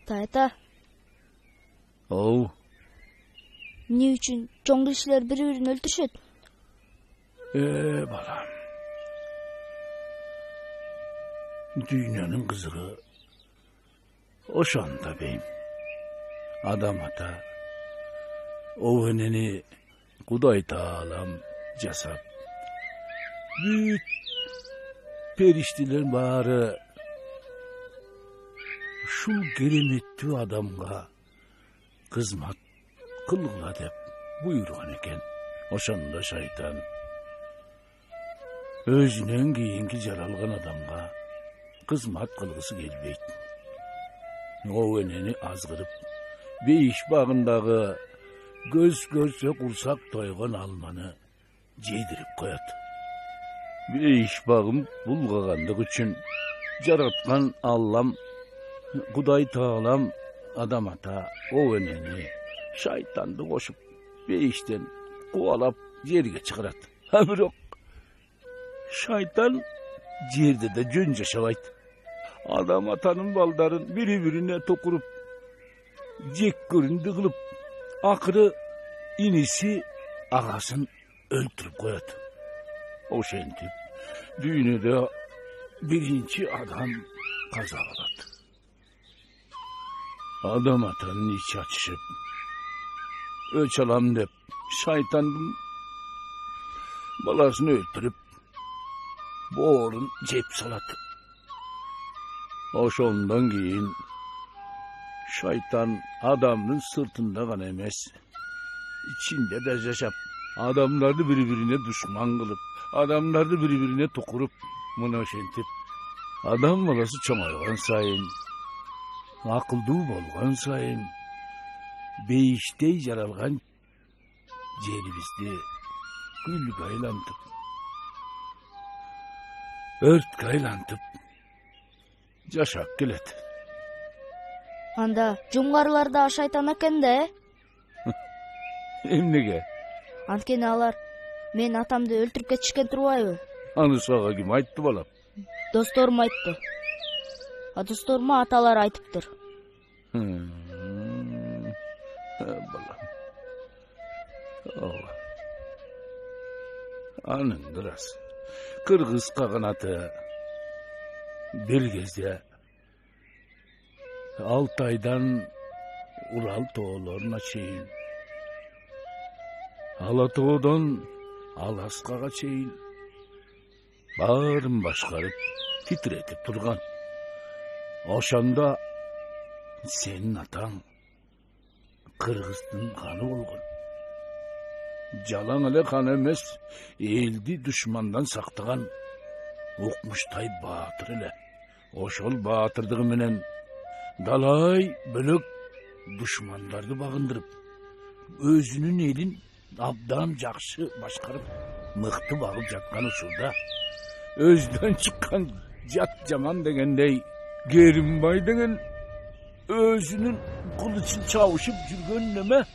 Алтай ата. Оу. Эмне үчүн чоң кишилер бири-бирин өлтүрүшөт? Балам. Dünyanın kızığı oşanda beyim. Adam ata o öneni Kuday Tağalam casap. Büyük periştiler bağrı şu geremetli adamga kızmat kılgıla dep buyurgan eken. Oşanda şeytan özünün keyinki jaralgan adamga kızmat kılgısı gelbeyt. O öneni azgırıp beyiş bağındağı göz-gözse kursak toygan almanı jeydirip koyat. Beyiş bağım bulgagandık üçün jaratkan Allah'ım Kuday Tağalam adam ata o öneni şeytandı koşup beyişten kovalap yerge çıkarat. Ha birok şeytan yerde de jön yaşabayt. Adam atanın baldarın biri-birine tokurup jek göründü kılıp akırı inisi ağasın öldürüp koyat. O şentip düğünüde birinci adam kaza kılat. Adam atanın içi açışıp öç alam dep şeytanın balasını öldürüp boğulun cep salat. Oşondan keyin şeytan adamın sırtında kan emes, içinde de yaşap, adamları birbirine düşman kılıp, adamları birbirine tokurup, mına şentip, adam balası çomaygan sayın, akıldı bolgan sayın, beyiştey jaralgan jeribizdi gül kaylantıp, ört kaylantıp, yaşap kelet. Анда жумгарылар да шайтан экен да, Эмнеге? Анткени алар мен атамды өлтүрүп кетишкен турбайбы? Аны сага ким айтты балам? Досторум айтты. А досторума аталар айтыптыр. Балам. Анын дырас. Кыргыз каганаты бир кезде Altay'dan Ural toğlarına çeyin. Alatoğdan Alaska'ga çeyin. Bağırın başkarıp titretip durgan. Oşanda senin atan Kırgız'ın kanı olgun. Jalan ele kan emes, eldi düşmandan saktıgan Okmuştay Batır ele. Oşol Batırdığı menen dalay bölük düşmanlardı bağındırıp, özünün elin abdan jakşı başkarıp, mıhtı bağıp jatkan usulda, özden çıkkan jat jaman degendey, Gerimbay degen özünün kılıçın çavuşup жүргөн neme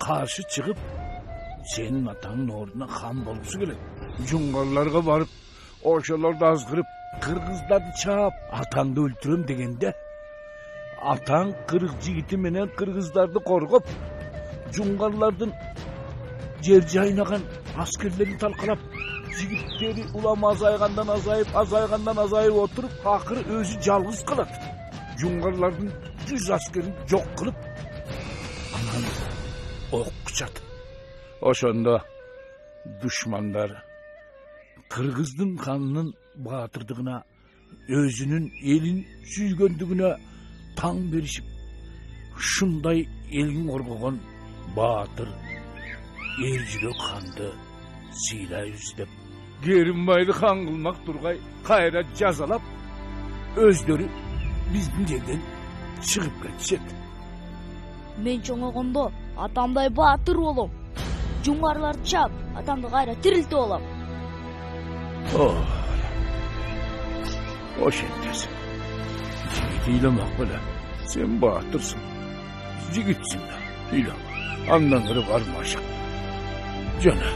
karşı çıkıp, senin atanın orduna kan bolgusu kelek. Jungarlarga barıp, oşalarda azgırıp, Kırgızlardı çağap, atandı öldürüm degende, atan kırık jigiti menen Kırgızlardı korgup, jungarlardan jer jaynagan askerlerini talkalap, jigitleri ulam azaygandan azayıp oturup, akırı özü жалгыз kalat. Jungarlardan 100 askerini jok kılıp, anan ok kıçat. Oşonda düşmanlar Kırgızdın kanının batırdığına, özünün elin süygöndüğüne taң berişip, şunday elgin korgogon Batır, erjürek kandı sıyla yüzdep, Gerimbaylı kan kılmak turgay kayra jazalap, özleri bizdin жерден çıkıp ketişet. Мен чоңойгондо атамдай баатыр болом. Жумгарларды чап, атамды кайра тирилтип алам. O şentesi. Jigit iylemek böyle. Sen batırsın. Jigitsin de. İyleme. Andan gırı varmaşık. Cana.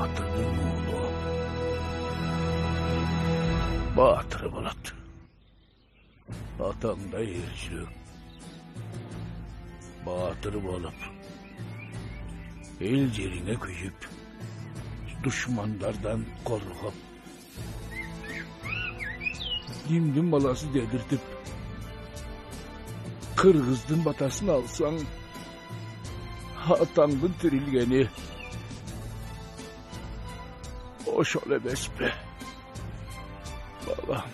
Atırdın oğlu. Батыры болот. Атаңдай ержүрек. Батыр болуп, эл жерине күйүп, душмандардан коргоп, Димдин баласы дедиртип, кыргыздын батасын алсаң, атаңдын тирилгени ошол эмеспи, балам?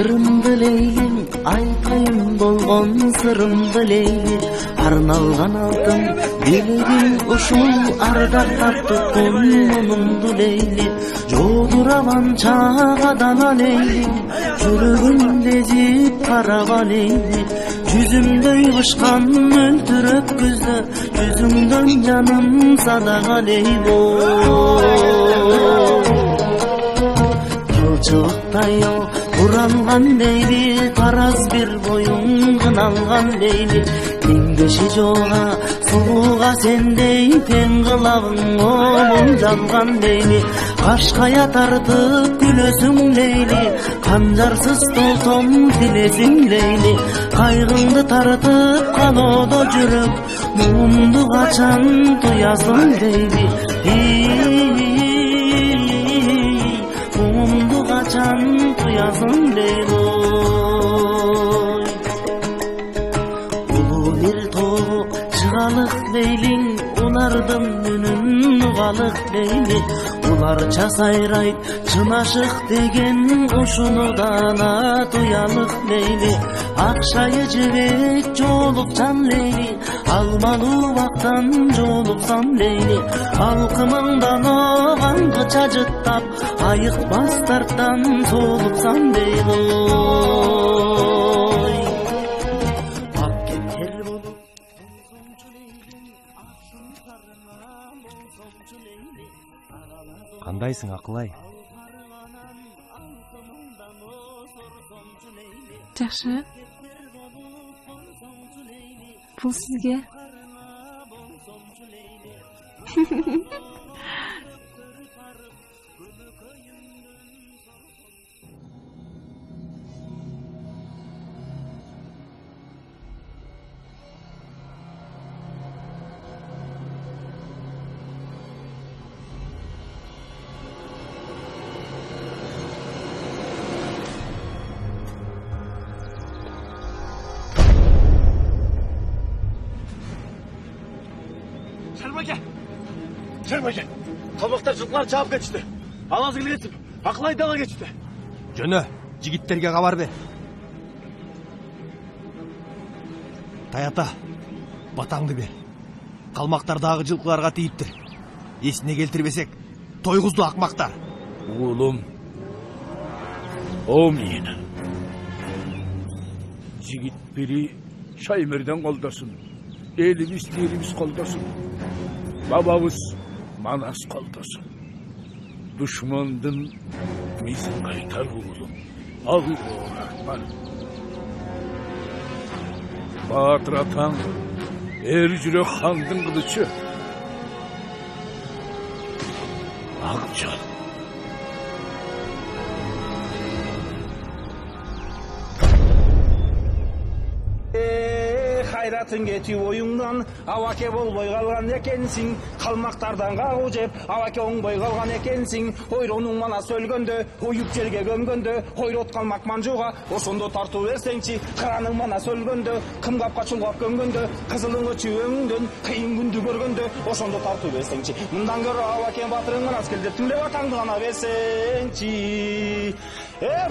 Ырымды лейлим, айтайын болгон сырымды лейлим. Арналган алтын белегим ушул ардактап туткун мунумду лейлим. Жолдурабан чагадана лейлим, жүрөгүмдө жип караба лейлим. Жүзүмдөй кышкан мөлтүрөп күздө, жүзүңдөн жаным садага лейлим. Кылчылыктайо уранган лейли, тараз бир боюң кыналган лейли. Теңдеши жога сууга сендей тең кылабың оңун жалган лейли. Кашкая тартып күлөсүң лейли, канжарсыз толтом тилесиң лейли. Кайгыңды тартып каноодо жүрөк, муңумду качан туясың лейли. Муңумду качан туясың лейли. Улуу бир топ чыгалык лейлиң, улардын үнүн угалык лейли. Уларча сайрайт чын ашык деген, ушуну дана туялык лейли. Акшайы жебек жолукчан лейли, алмалуу бактан жолуксам лейли. Алкымыңдан оган кыча жыттап, айыкпас тарттан солуксам лейли. Кандайсың, Акылай? Жакшы. Бул сизге. Шербаке, қалмақтар жылқылар чаап кетішті. Алазгіл кетіп, Ақылай дала кетішті. Жөнө, жигиттерге кабар бер. Таята, батаңды бер. Қалмақтар дагы жылқыларга тийиптир. Эсине келтирбесек, тойгузду акмактар. Уулум, о мени. Жигит бири Шаймерден колдосын. Элибиз дерибиз колдосын. Бабабыз Манас колдосын. Душмандын мизин кайтар уулум. Аллах. Батыр атаң, эр жүрөк хандын кылычы. Акжал. Хайратың кетип оюңдан, абаке болбой калган экенсиң. Калмактардан кагуу жеп, абаке оңбой калган экенсиң. Ойронуң манас өлгөндө, уюп жерге көмгөндө, ойроткан макманжуга ошондо тартуу берсеңчи. Кыраның манас өлгөндө, кымгапка чулгап көмгөндө, кызылыңы чүөңдөн, кыйын күндү көргөндө, ошондо тартуу берсеңчи. Мындан көрө абаке батырың манас келдеп түмлөп атаңды гана берсеңчи.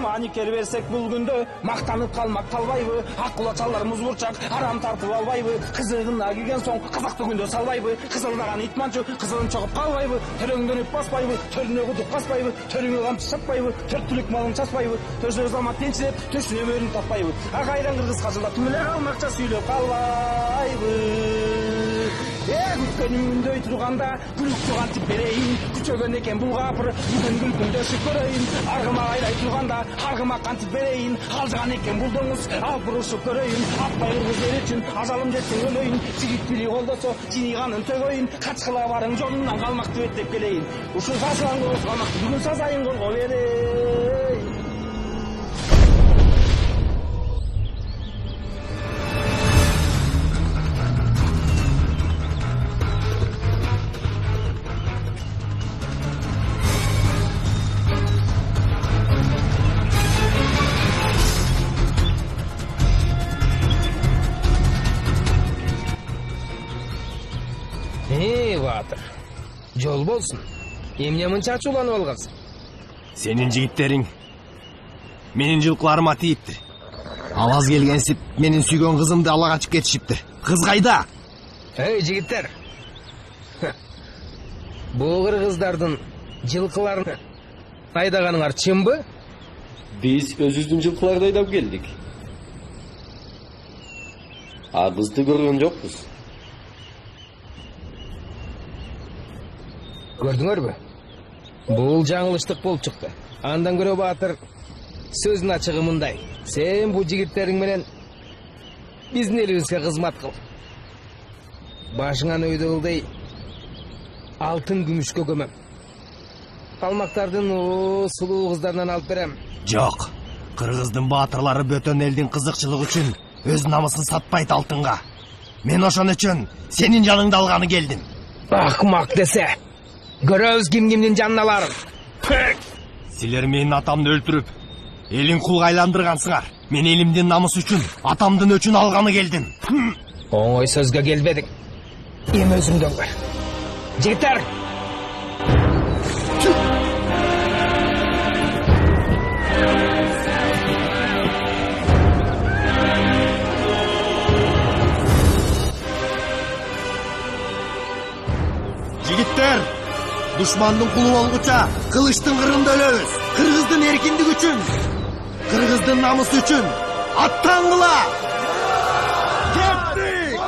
Маникер берсек бул күндө, мактанып калмак талбайбы? Аккулачалар музбурчак, арам тартып күтүп албайбы, кызыгына кирген соң казак түгүндө салбайбы, кызылдаган ит манчу кызылын чогуп калбайбы, төрөңдөнүп баспайбы, төрүнө кудук баспайбы, төрүңө камчы чаппайбы, төрт түлүк малын чачпайбы, төшө замат тенчилеп, төшүнө мөрүн таппайбы, акайран кыргыз кажылда түмүлө калмакча сүйлөп калбайбы. Күткөнүмдөй турганда күлүктү кантип берейин, күчөгөн экен бул капыр, бүгүн күлкүмдө өшүп көрөйүн, аргыма кайрай турганда аргыма кантип берейин, алжыган экен бул доңуз, алып урушуп көрөйүн, атпай кыргыз эл үчүн ажалым жетсин өлөйүн, жигит били колдосо жиниганын төгөйүн, качкыла барың жолунан калмакты беттеп келейин, ушул сазган кооз калмакты бүгүн сазайын колго берейин. Батыр, жол болсун. Эмне мынча ачууланып алгансың? Сенин жигиттериң менин жылкыларыма тийиптир. Алаз келгенсип менин сүйгөн кызымды ала качып кетишиптир. Кыз кайда? Эй, жигиттер. Бул кыргыздардын жылкыларын айдаганыңар чынбы? Биз өзүбүздүн жылкыларды айдап келдик. А кызды көргөн жокпуз. Көрдүңөрбү? Бул жаңылыштык болуп чыкты. Андан көрө Батыр сөзүн ачыгы мындай: сен бул жигиттериң менен биздин элибизге кызмат кыл. Башыңан өйдөгүлдөй алтын күмүшкө көмөм. Калмактардын сулуу кыздарынан алып берем. Жок. Кыргыздын баатырлары бөтөн элдин кызыкчылыгы үчүн өз намысын сатпайт алтынга. Мен ошон үчүн сенин жаныңды алганы келдим. Акмак десе, көрөбүз ким-кимдин жанын аларын. Силер менин атамды өлтүрүп, элин кулга айландыргансыңар. Мен элимдин намысы үчүн, атамдын өчүн алганы келдим. Оңой сөзгө келбедик. Эми өзүңдөн көр. Жигиттер! Жигиттер! Душмандын кулу болгуча кылычтын кырында өлөбүз. Кыргыздын эркиндиги үчүн, кыргыздын намысы үчүн аттангыла! Кеттик!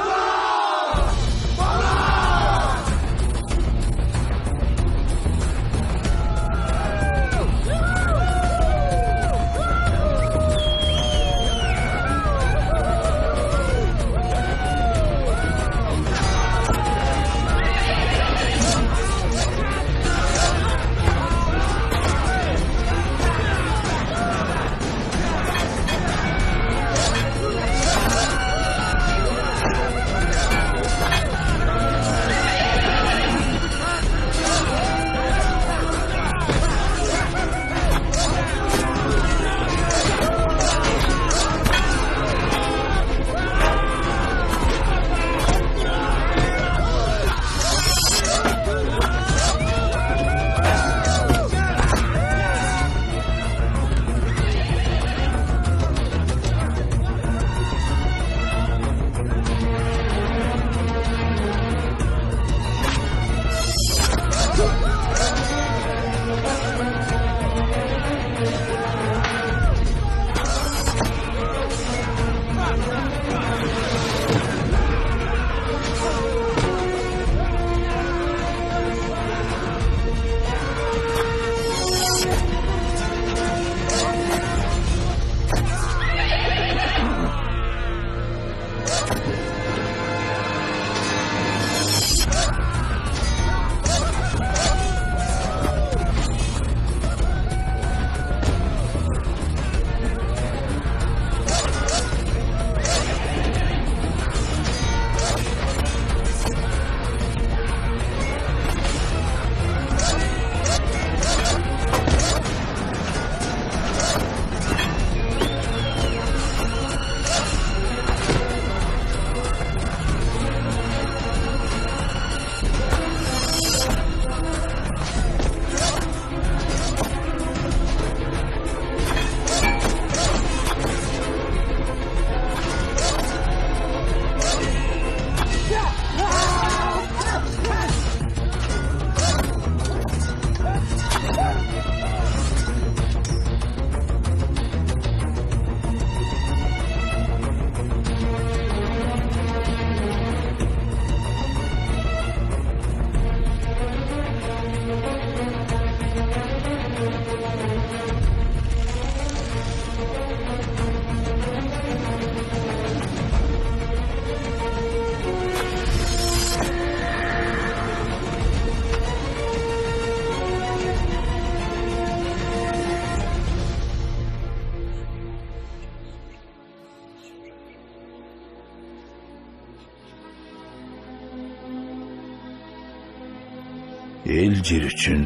эл жер үчүн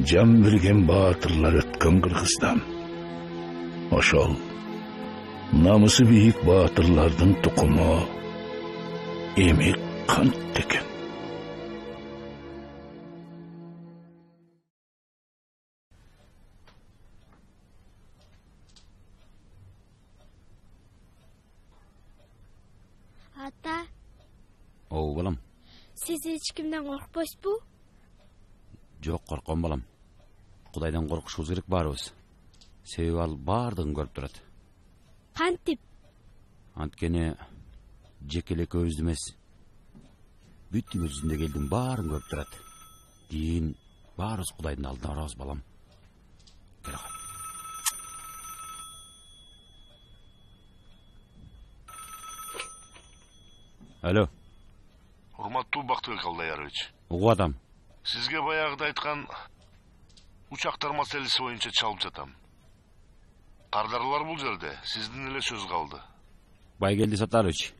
жан берген баатырлар өткөн Кыргызстан. Ошол намысы бийик баатырлардын тукуму эмек кант экен. Ата, Оу балам. сиз эч кимден коркпойсузбу? Жок, корком балам. Кудайдан коркушубуз керек баарыбыз. Себеби ал баардыгын көрүп турат. Кантип? Анткени жекеле экөөбүздү эмес, бүт дүйнө жүзүндөгү элдин баарын көрүп турат. Кийин баарыбыз Кудайдын алдына барабыз балам. Кел ага. Алло. Урматтуу Бактыбек Алдаярович. Угуп атам. Сизге баягыда айткан учактар маселеси боюнча чалып жатам. Кардарлар бул жерде сиздин эле сөз калды. Байгелди Сатарович.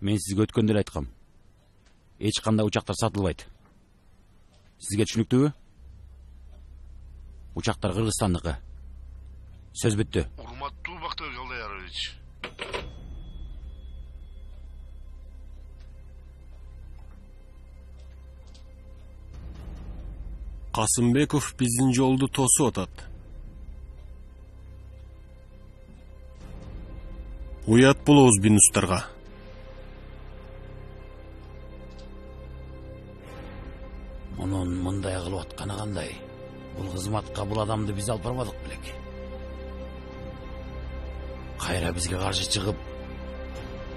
Мен сизге өткөндө эле айткам. Эч кандай учактар сатылбайт. Сизге түшүнүктүүбү? Учактар Кыргызстандыкы. Сөз бүттү. Урматтуу Бактыбек Алдаярович. Касымбеков биздин жолду тосуп атат. Уят болобуз бинустарга. Мунун мындай кылып атканы кандай? Бул кызматка бул адамды биз алып барбадык белек. Кайра бизге каршы чыгып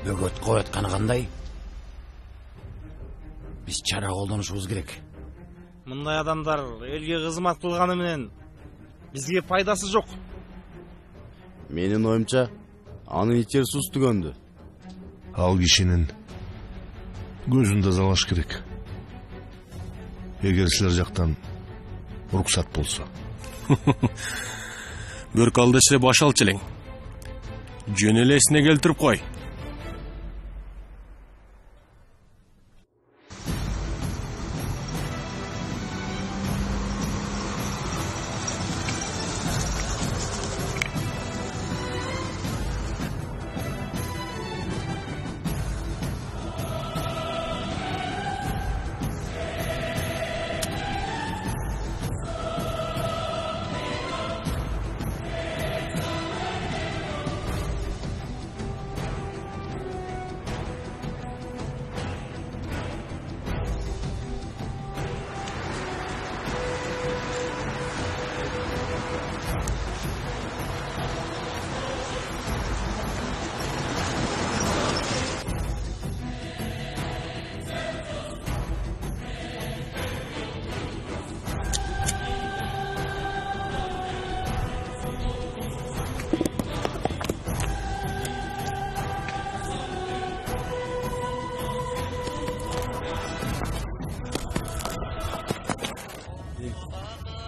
бөгөт коюп атканы кандай? Биз чара колдонушубуз керек. Мындай адамдар элге кызмат кылганы менен бизге пайдасы жок. Менин оюмча, анын ичерси түгөндү. Ал кишинин көзүн тазалаш керек. Эгер силер жактан уруксат болсо. Бөрк алдыше баш алчы элең. Жөн эле эсине келтирип кой.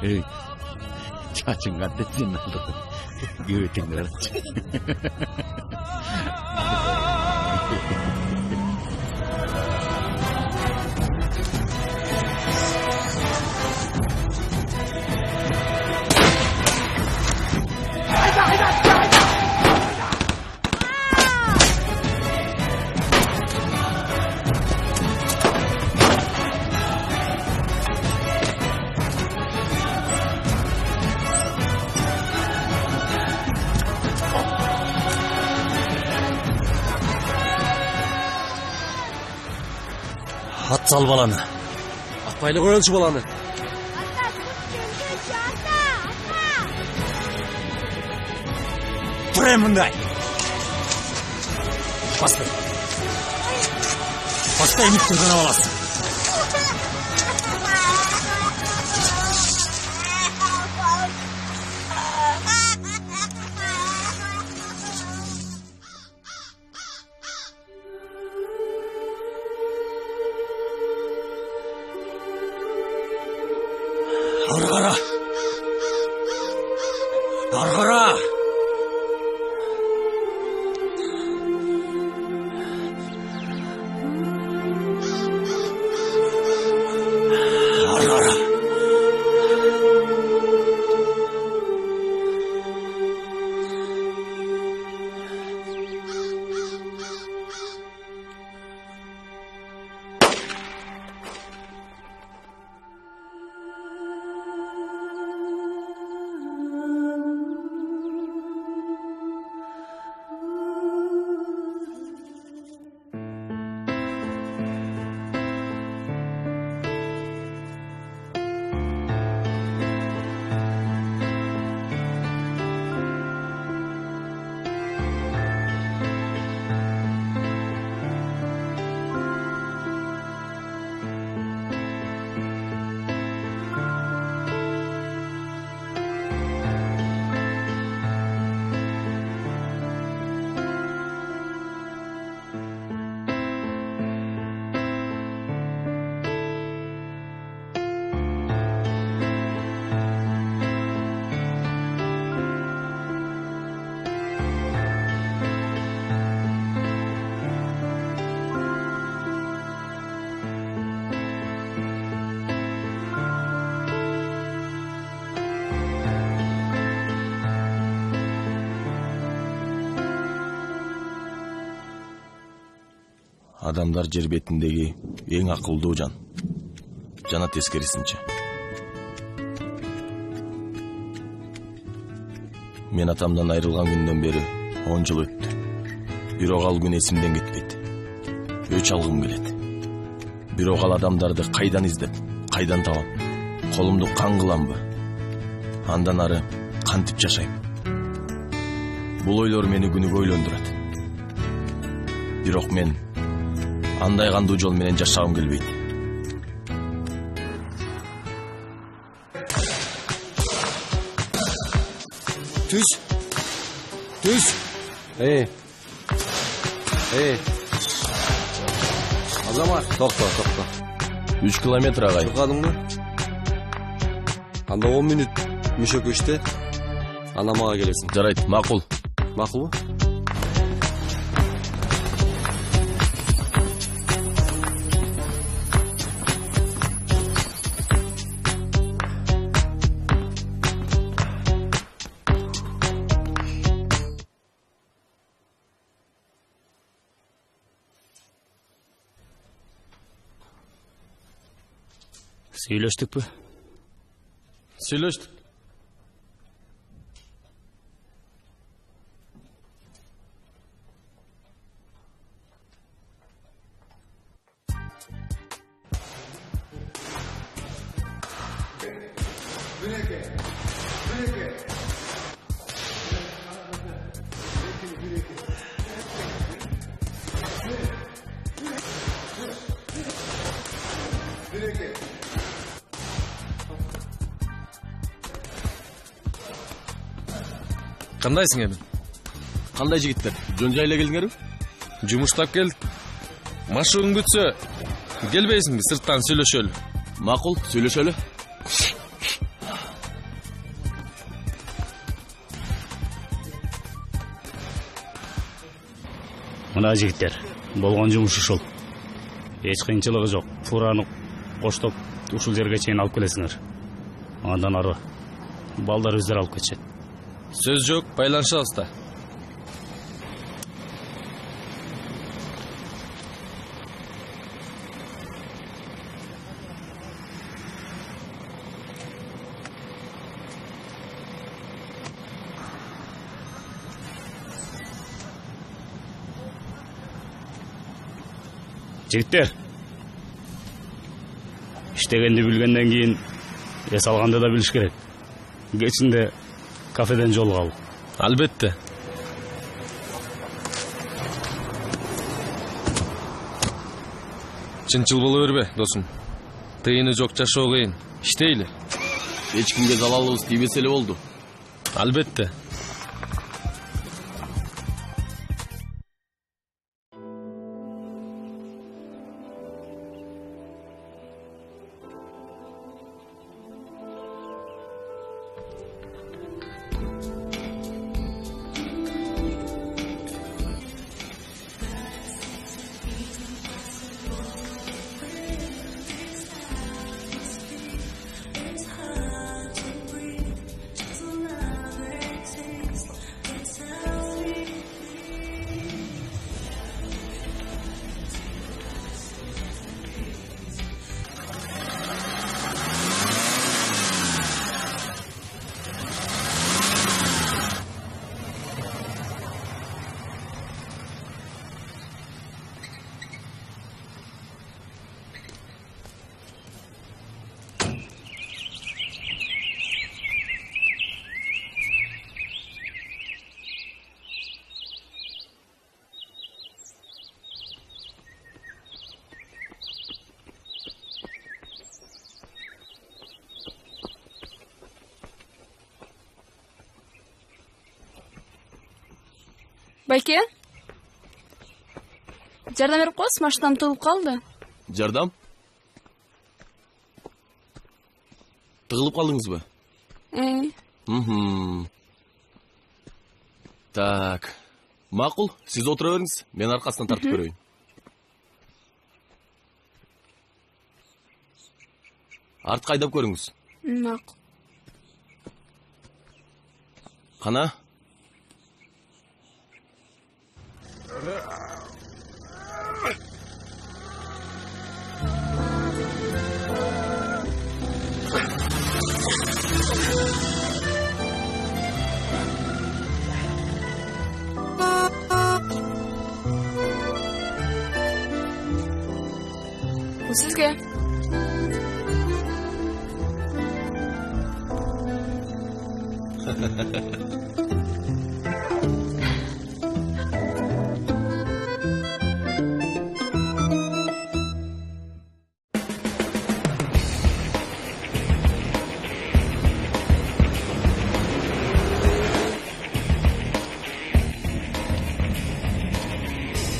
Ey, çaçın katletsin oldu. Göğütünler. At sal balаны. Атпайлы қойылшы баланы. Тұрайын мұндай. Бастай. Бастай еміп тұрдана баласы. Арғара! Арғара! адамдар жер бетиндеги эң акылдуу жан. Жана тескерисинче. Мен атамдан айрылган күндөн бери 10 жыл өттү. Бирок ал күн эсимден кетпейт. Өч алгым келет. Бирок ал адамдарды кайдан издеп, кайдан табам? Колумду кан кыламбы? Андан ары кантип жашайм? Бул ойлор мени күнүгө ойлондурат. Бирок мен андай кандуу жол менен жашагым келбейт. Түз. Азамат, Токто. 3 километр агай. Тургадыңбы? Анда 10 мүнөт мүшөкөштө ана мага келесиң. Жарайт, макул. Макулбу? Сүйлөштүкпү? Сүйлөштүк. Кандайсың эми? Кандай жигиттер? Жөн жайлы келдиңерби? Жумуштап келдик. Машыгың бүтсө, келбейсиңби? Сырттан сүйлөшөлү. Макул, сүйлөшөлү. Мына жигиттер, болгон жумуш ушул. Эч кыйынчылыгы жок. Фураны коштоп ушул жерге чейин алып келесиңер. Андан ары балдар өздөрү алып кетишет. Сөз жок, байланышабыз да. Жигиттер, иштегенди билгенден кийин эс алганды да билиш керек. Кечинде кафеден жолугалы. Албетте. Чынчыл боло бербе, досум. Тыйыны жок жашоо кыйын. Иштейли. Эч кимге залалыбыз тийбесе эле болду. Албетте. Байке? Жардам берип коесуз, машинам тыгылып калды. Жардам? Тыгылып калдыңызбы? Так. Макул, сиз отура бериңиз, мен аркасынан тартып көрөйүн. Артка айдап көрүңүз. Макул. Кана? Sizge.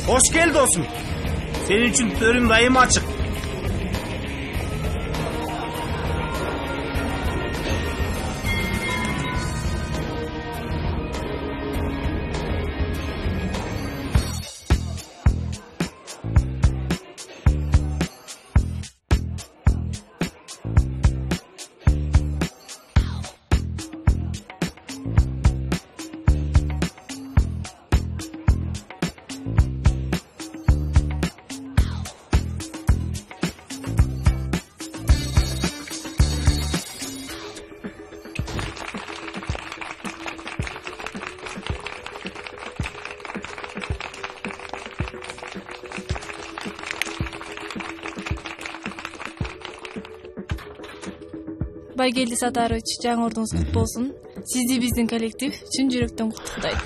Hoş gel dostum. Senin için törüm daima açık. Байгелди Сатарович, жаңы ордуңуз куту болсун. Сизди биздин коллектив чын жүрөктөн куттуктайт.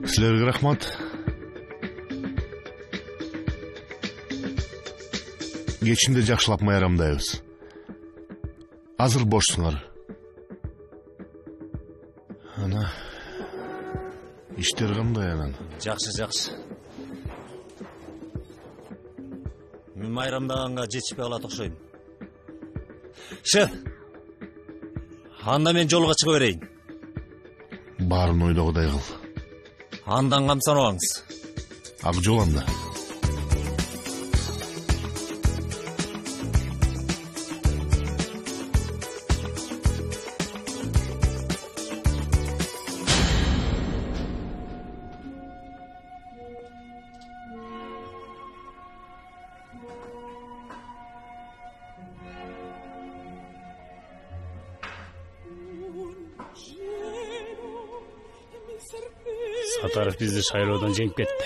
Силерге рахмат. Кечинде жакшылап майрамдайбыз. Азыр бошсуңар. Ана иштер кандай анан? Жакшы. Мен майрамдаганга жетишпей калат окшойм. Шеф. Анда мен жолго чыга берейин. Баарын ойлогудай кыл. Андан камсанабаңыз. Ак жол анда. Сатаров бизди шайлоодон жеңип кетти.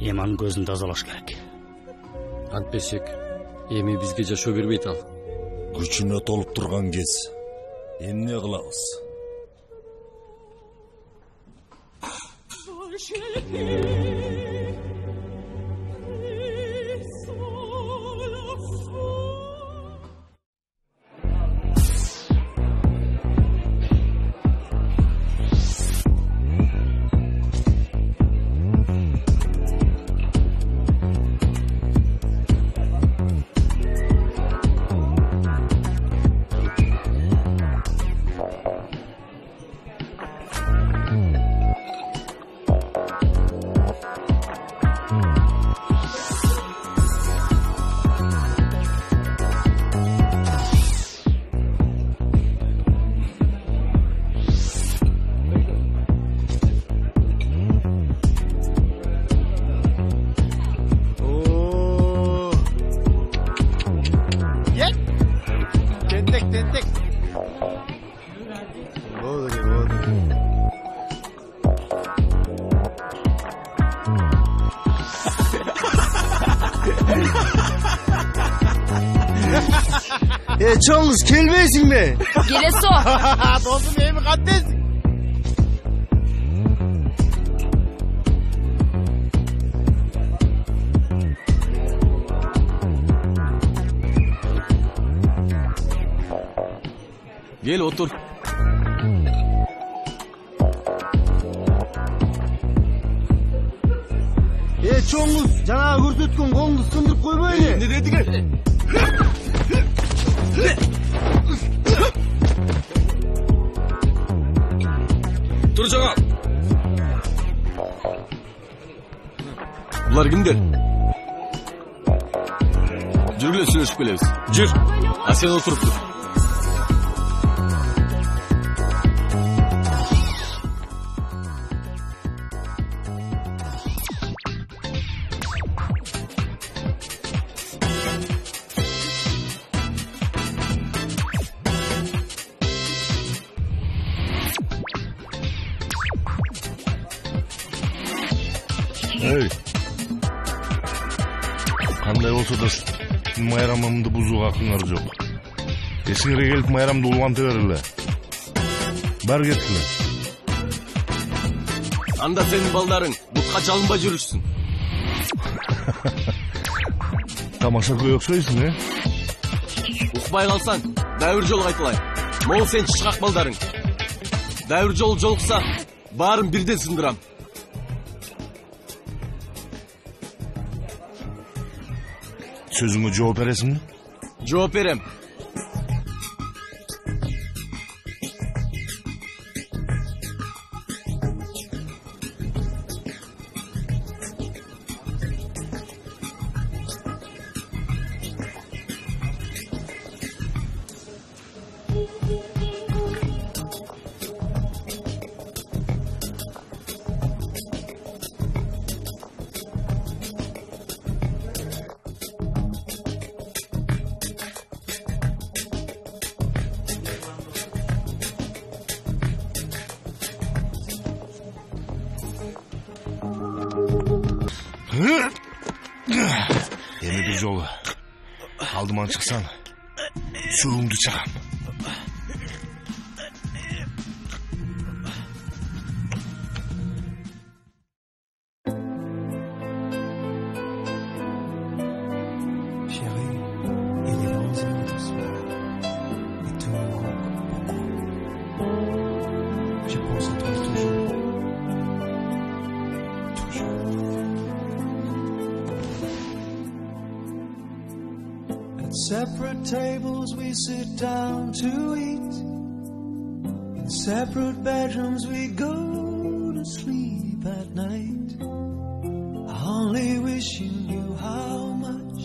Эманын көзүн тазалаш керек. Антпесек, эми бизге жашоо бербейт ал. Күчүнө толуп турган кез. Эмне кылабыз? Çoğunuz kelmeysin mi? Gelesi o. Dostum neyimi katlesin? Gel otur. Çoğunuz cana көрсөткөн kolunu sındırıp koymayın. Ne dedik? Dur cevap. Bunlar kimdir? Жүргүлө сүйлөшүп келебиз. Жүр. А сен отуруп тур. Эй, кандай болсо да майрамымды бузууга акыңар жок. Эсиңерге келип майрамды уланта бергиле. Бар кеткиле. Анда сенин балдарың бутка чалынбай жүрүшсүн. Тамаша көй окшойсуң, Укпай калсаң, дәвір жол кайтылай. Могул сен чышкак балдарың. Дәвір жол жолукса, баарын бирден сындырам. Сөзүңө жооп бересиңби? Жооп берем. Эми бир жолу алдыман чыксаң, сууңду чагам. Separate tables we sit down to eat. In separate bedrooms we go to sleep at night. I only wish you knew how much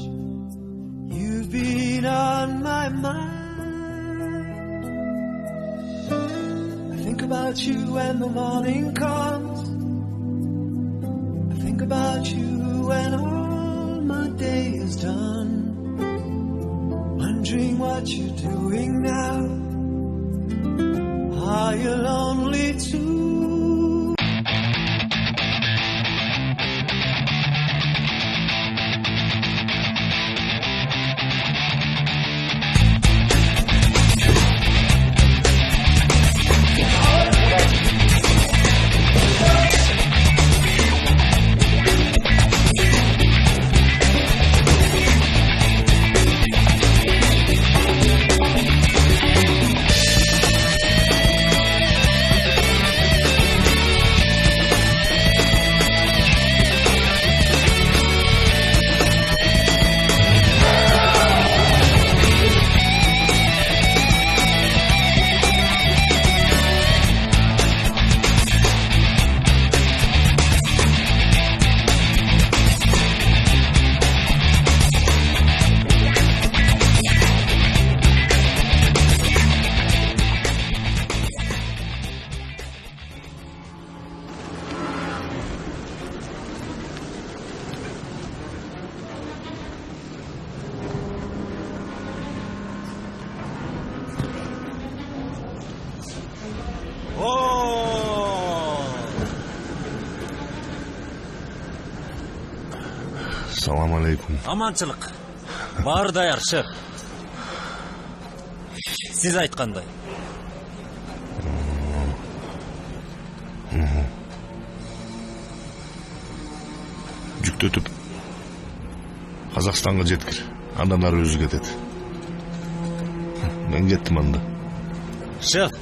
you've been on my mind. I think about you when the morning comes. I think about you when all my day is done. Wondering what you're doing now. Are you lonely too? Салам алейкум. Аманчылык. Бар даяр, шеф. Сиз айткандай. Жүктөтүп Казакстанга жеткир. Андан ары өзү кетет. Мен кеттим анда. Шеф.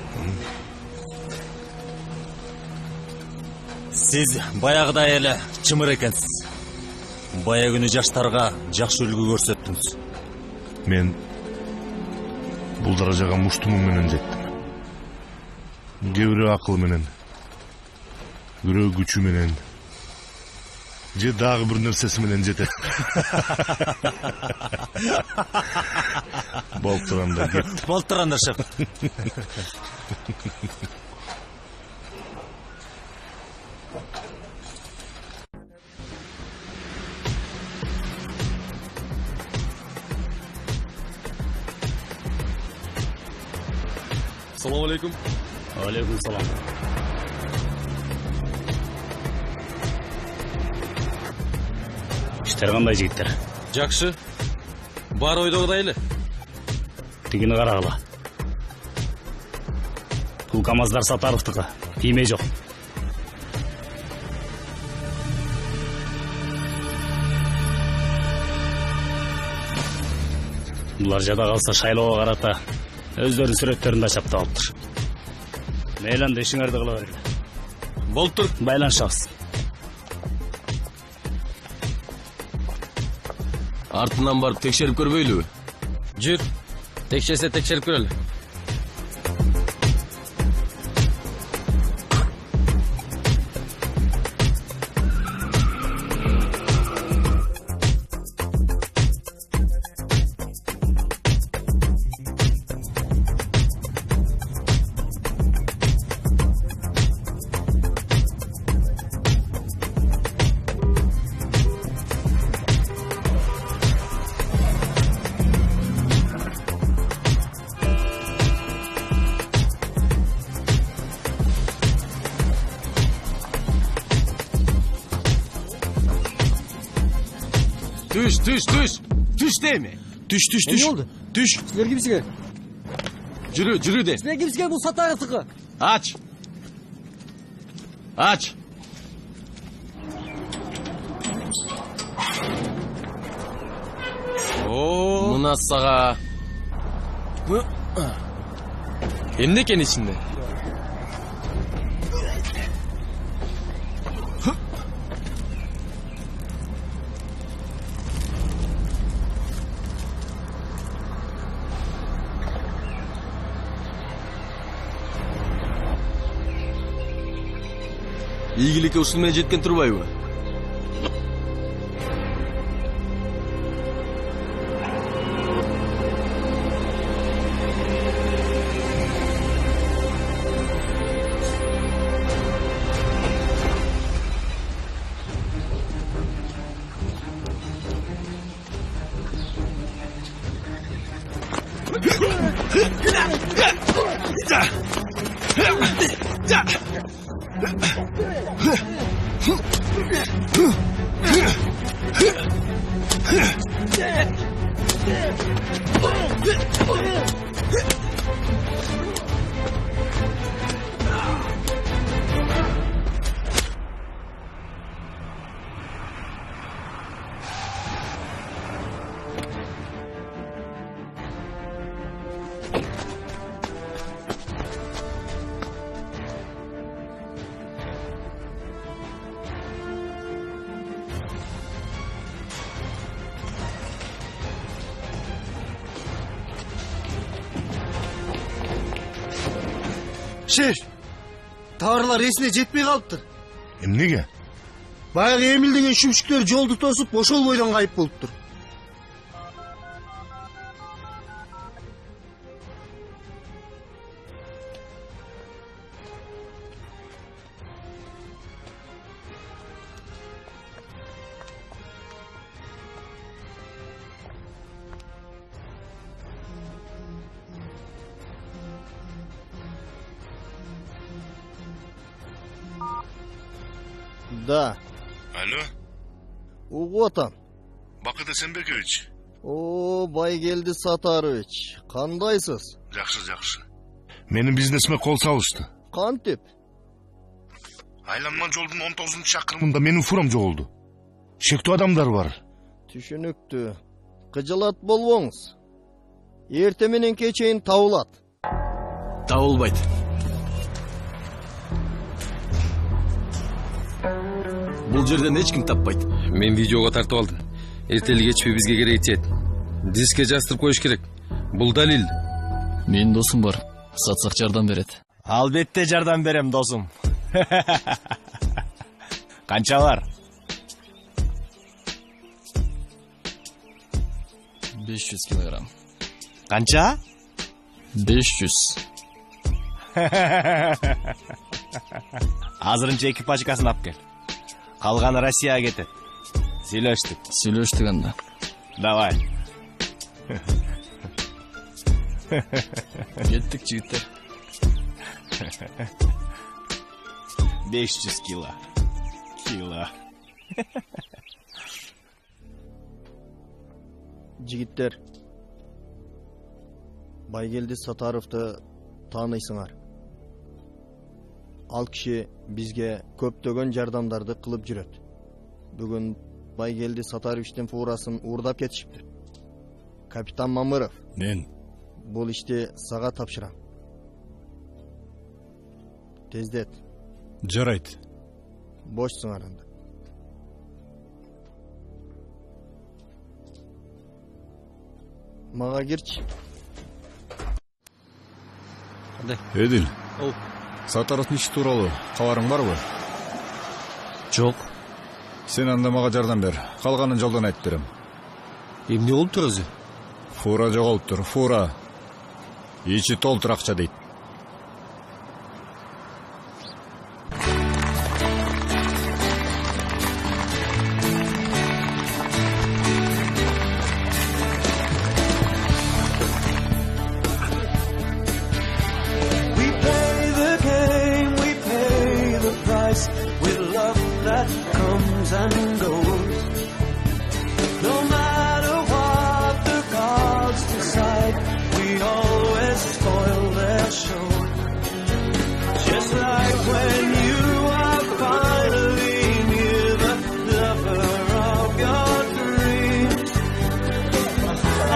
Сиз баягыдай эле чымыр экенсиз. Бая күнү жаштарга жакшы үлгү көрсөттүңүз. Мен бул даражага муштумум менен жеттим. Кээ бирөө акыл менен, бирөө күчү менен, же дагы бир нерсеси менен жетет. Болуп турганда кет. Болуп турганда, шеф. Assalomu alaykum. Alaykum salom. Иштер кандай жигиттер? Жакшы. Бар ойдогудай эле. Тигини карагыла. Бул КамАЗдар Сатаровдуку. Тийме жок. Булар жада калса шайлоого карата өздөрүнүн сүрөттөрүн да чаптап алыптыр. Мейлі анда ишиңерди кыла бергиле. Болуп тур. Байланышабыз. Артынан барып текшерип көрбөйлүбү? Жүр. Текшерсе текшерип көрөлү. Түш дейми? Түш. Не oldu? Түш. Силер кимсиңер? Жүрү де. Силер кимсиңер? Бул Сатаровдуку. Ач. Мына сага. Эмне экен ичинде? Ийгиликке ушул менен жеткен турбайбы? Шеф, товарлар эсине жетпей калыптыр. Эмнеге? Баягы Эмил деген шүмшүктөр жолду тосуп, ошол бойдон кайып болуптур. Да. Алло. Угу атам. Бакыт Эсенбекович. О, Байгелди Сатарович. Кандайсыз? Жакшы. Менин бизнесиме кол салышты. Кантип? Айланма жолдун 19-чакырымында менин фурам жоголду. Шектүү адамдар бар. Түшүнүктүү. Кыжылат болбоңуз. Эрте менен кечейин табылат. Табылбайт. Бул жерден эч ким таппайт. Мен видеого тартып алдым. Эртели кечпей бизге керек тиет. Дискке жастырып коюш керек. Бул далил. Менин досум бар. Сатсак жардам берет. Албетте жардам берем, досум. Канча бар? 500 килограмм. Канча? 500. Азырынча экипажкасын алып кел. Калганы Россияга кетет. Сүйлөштүк анда. Давай. Кеттик жигиттер. 500 кило. Жигиттер, Байгелди Сатаровду тааныйсыңар. Ал киши бизге көптөгөн жардамдарды кылып жүрөт. Бүгүн Байгелди Сатаровичтин фурасын уурдап кетишипти. Капитан Мамыров. Мен Бул ишти сага тапшырам. Тездет. жарайт. Бошсуңар анда. Мага кирчи. Эдил. Сатаровдун иши тууралуу кабарың барбы? Жок. Сен анда мага жардам бер. Калганын жолдон айтып берем. Эмне болуптур өзү? Фура жоголуптур, фура. Ичи толтур акча дейт. We play the game, we pay the price with love that comes and goes. No matter what the gods decide, we always spoil their show. Just like when you are finally near the lover of your dreams,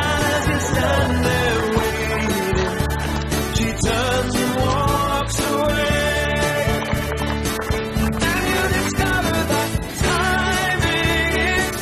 and as you stand there waiting, she turns and walks away, and you discover that timing is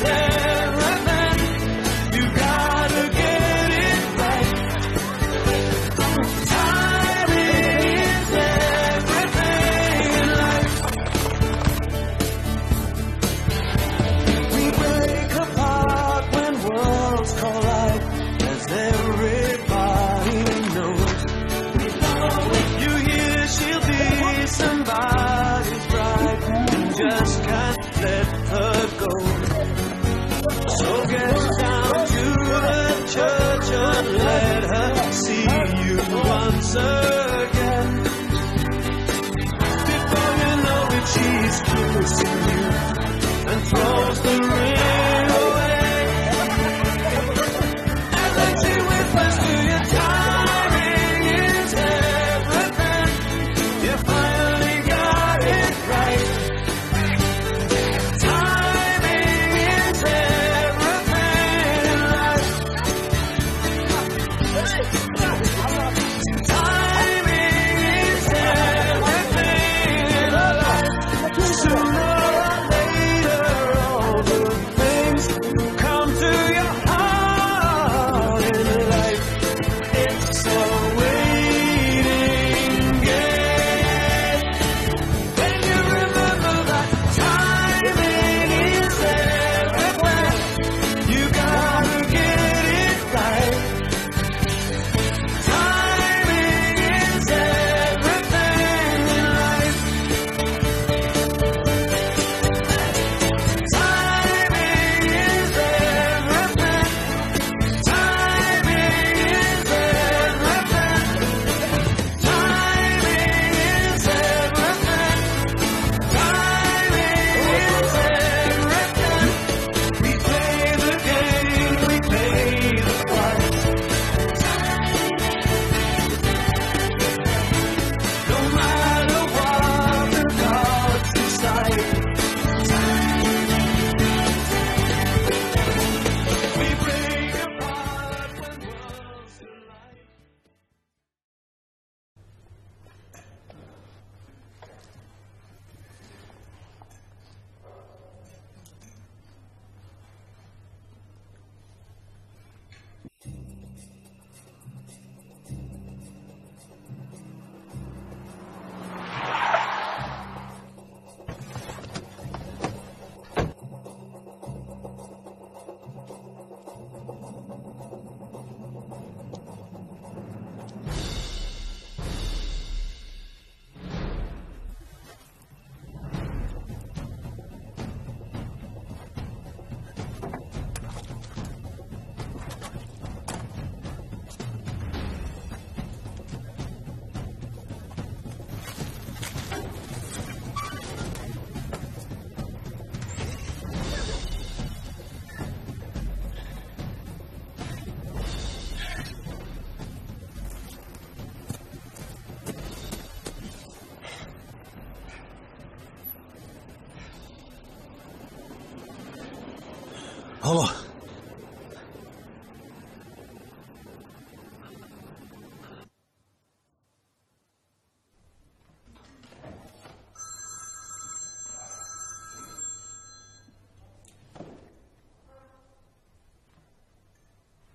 Алло.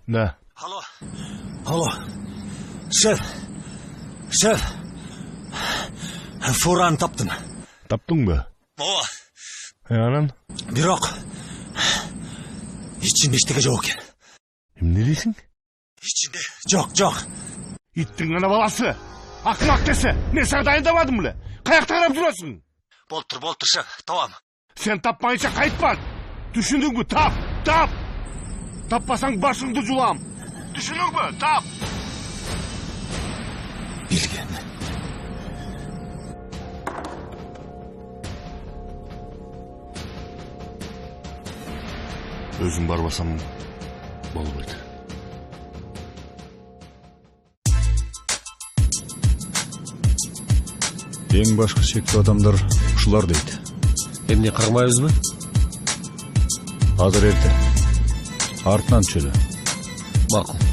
Да. Алло. Шеф. Фураны таптым. Таптың ба? Ооба. Анан? Бирок ичинде эчтеке жок экен. Эмне дейсиң? Ичинде жок. Иттің ана баласы. Акмак десе, мен сага дайындабадым беле. Каякта карап жүрөсүң? Болтур, шеф. Табам. Сен тапмайынча кайтпа. Түшүндүңбү? Тап. Таппасаң башыңды жулам. Түшүндүңбү? Тап. Билген. Өзүм барбасам болбойт. Эң башкы шектүү адамдар ушулар дейт. Эмне кармайбызбы? Азыр эрте. Артынан түшөлү. Макул.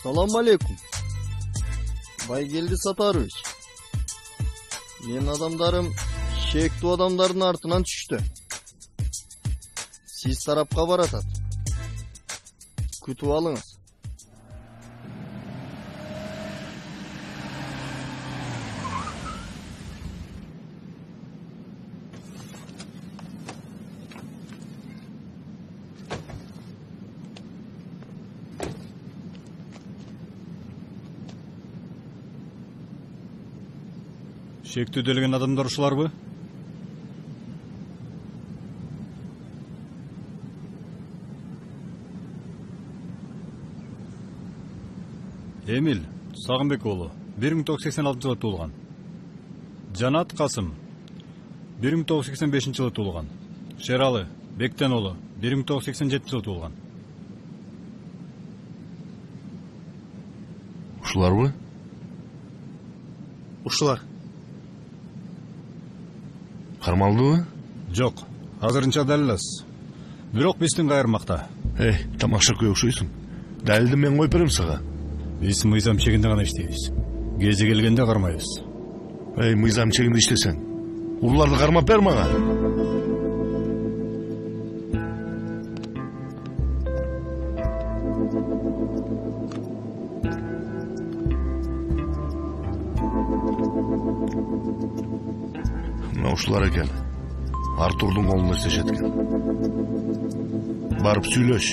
Салам алейкум. Байгелди Сатарович. Мен адамдарым шектүү адамдардын артынан түштү. Сиз тарапка баратат. Күтүп алыңыз. Шектүү делген адамдар ушуларбы? Эмил Сагынбек уулу 1986 жылы туулган. Жанат Касым 1985 жылы туулган. Шералы Бектен уулу 1987 жылы туулган. Ушуларбы? Ушулар. Кармалдыбы? Жок, азырынча дәл элес. Бирок биздин кайырмакта. Тамакшыкка окшойсуң. Далилди мен коюп берем сага. Биз мыйзам чегинде гана иштейбиз. Кези келгенде кармайбыз. Мыйзам чегинде иштесең, уларды кармап бер мага. Ушулар экен. Артурдун колунда иштешет экен. Барып сүйлөш.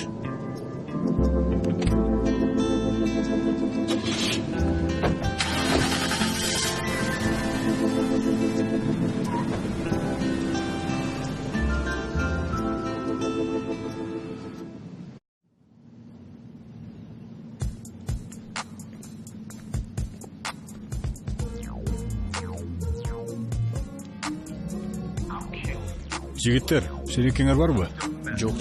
Жигиттер, шерекеңер барбы? Жок.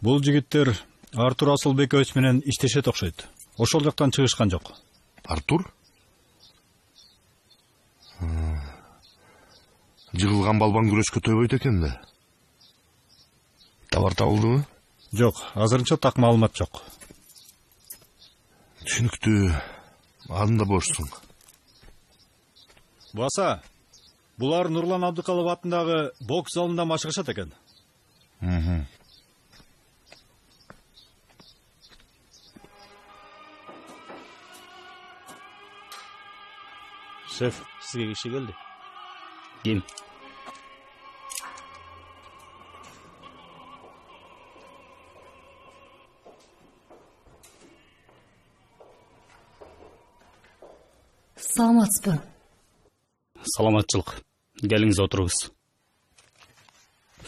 Бул жигиттер Артур Асылбекович менен иштешет окшойт. Ошол жактан чыгышкан жок. Артур? Жыгылган балбан күрөшкө төбөйт экен да. Товар табылдыбы? Жок, азырынча так маалымат жок. Түшүнүктүү. Анда бошсуң. Баса, булар Нурлан Абдыкалов атындагы бокс залында машыгышат экен. Шеф, сизге киши келди. Ким? Саламатсызбы? Саламатчылык. Келиңиз отуруңуз.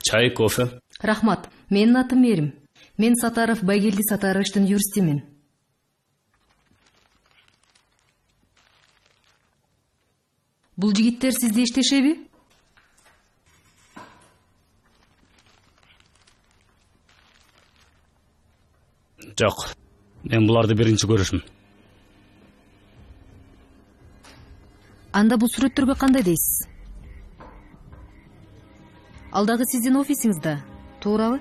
Чай, кофе? Рахмат. Менин атым Мерим. Мен Сатаров Байгелди Сатаровичтин юристимин. Бул жигиттер сизде иштешеби? Жок. Мен буларды биринчи көрүшүм. Анда бул сүрөттөргө кандай дейсиз? Алдагы сиздин офисиңизда, туурабы?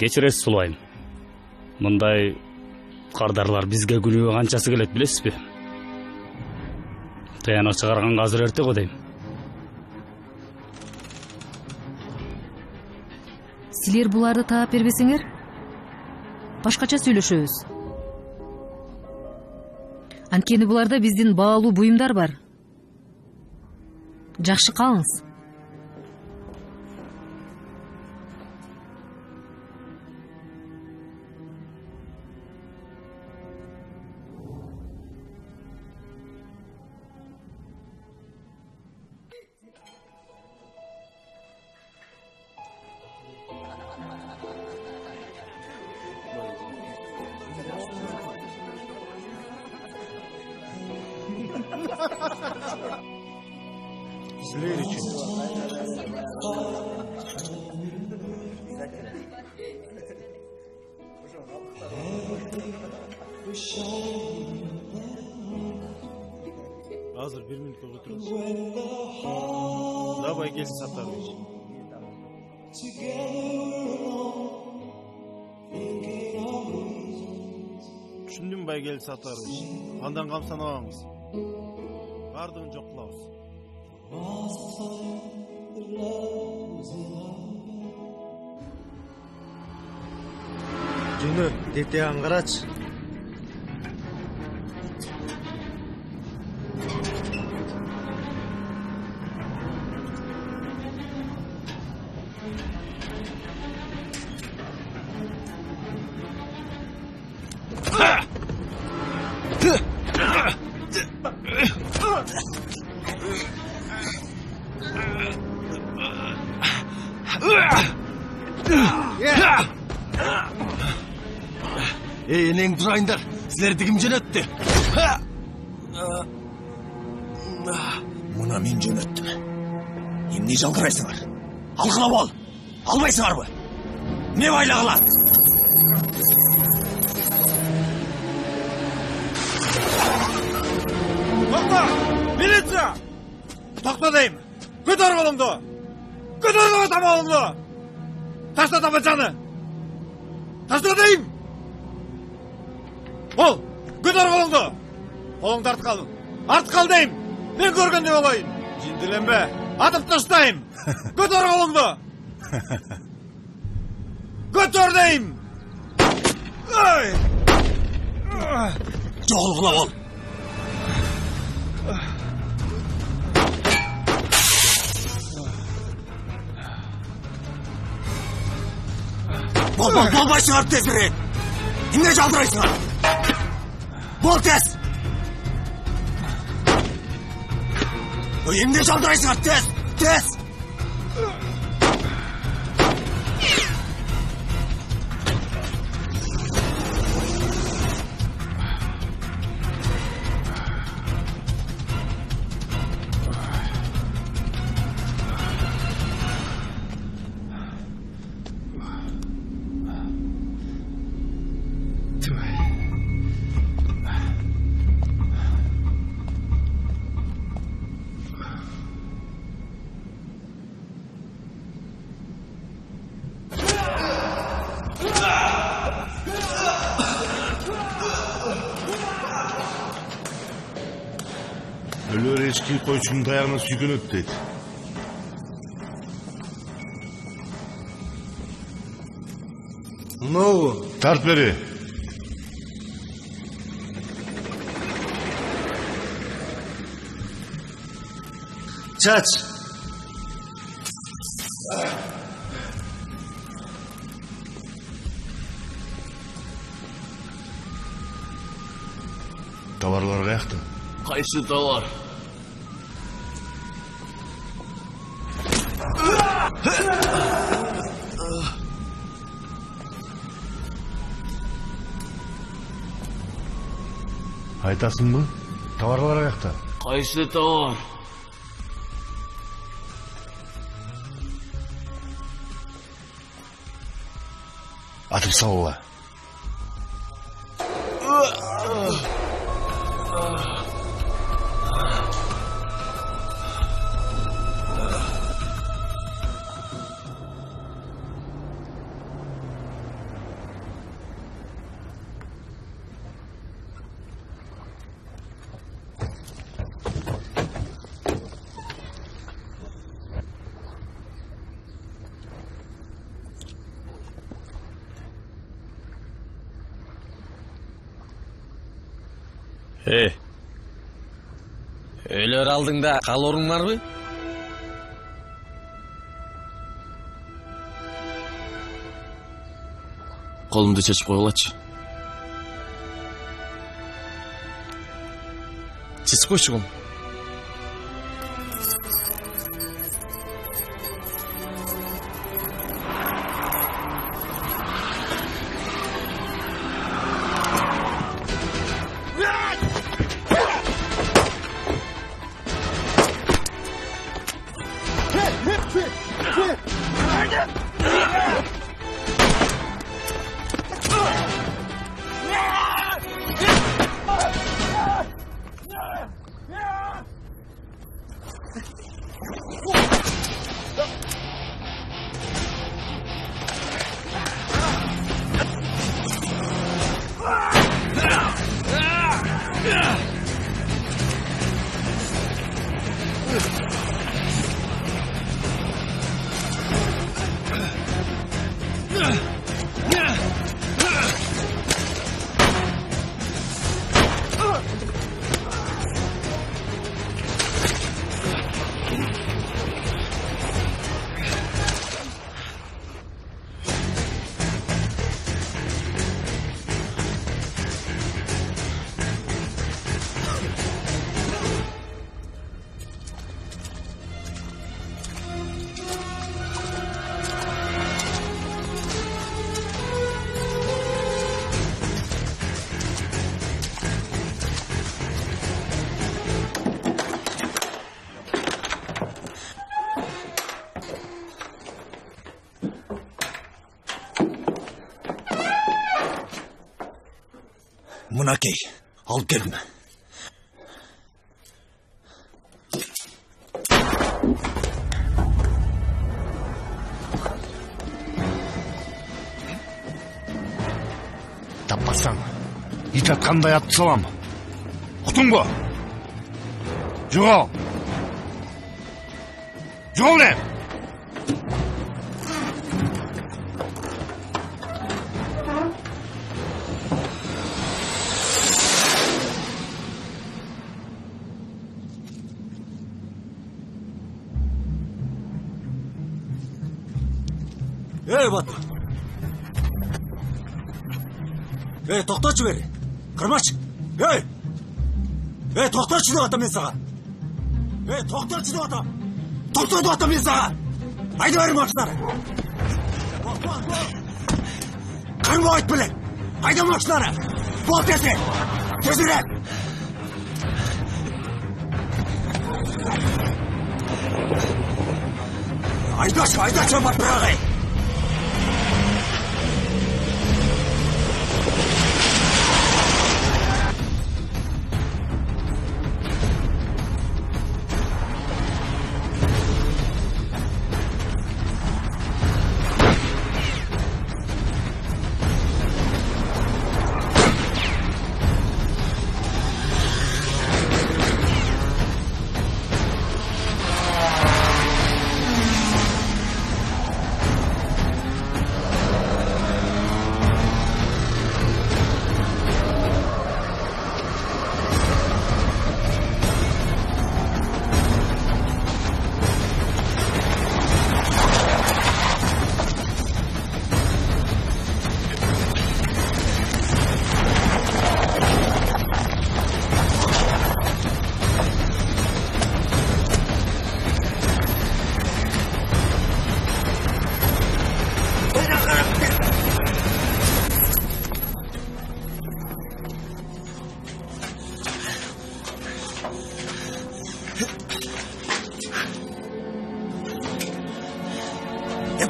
Кечиресиз Сулайым. Мындай кардарлар бизге күнүгө канчасы келет билесизби? Таянак чыгарганга азыр эрте го дейм. Силер буларды таап бербесеңер, башкача сүйлөшөбүз. Анткени буларда биздин баалуу буюмдар бар. Жакшы калыңыз. Sizler için. Hazır bir minutga o'tiramiz. Davay kelsin Satarovich. Tushundim Baygel Satarovich. Andan qamsanabamiz. Bardığın joq qilamiz. Juni, detaygan qarachi. Eneng durayınдар, sizlerdi kim jönöttü? Muna men jönöttüm. Emne жалдырайсыңар? Алгыла бол. Албайсыңарбы? Не байлагыла? Токта! Милиция! Токта дейм! Көтөр колуңду! Көтөр тамагыңды! Ташта табачаны! Ташта дейм! Бол! Көтөр колуңду! Колуңду артып калдың. Артып кал дейм! Мен көргөндөй болойын. Жиндиленбе! Атып таштайм! Көтөр колуңду! Көтөр дейм! Жоголгула бол. Болбайсыңар тез берейін. Эмне жалдырайсыңар? Бол тез. Эмне жалдырайсыңар? Тез, тез. Өлөр эски койчунун таягына сүйкөнөт дейт. Ну, тарт бери. Чач. Товарлар каякта? Кайсы товар? Айтасыңбы? Товарлар каякта? Кайсы товар? Атып салыла. Өлөр алдыңда калооруң барбы? Колумду чечип койгулачы. Чечип койчу колум. Мынакей, алып келдим. Таппасаң, ит аткандай атып салам. Уктуңбу? Жогол. Жогол деп. Эй, батыр. Эй, тоқтачы бері. Қырмач. Эй, тоқтачы деп атам мен саған. Эй, тоқтачы деп атам. Тоқта деп атам мен саған. Айда бәрі машинары. Қырма айт біле. Айда машинары. Бол тезірек. Тезірек. Айдашы, батыр ағай.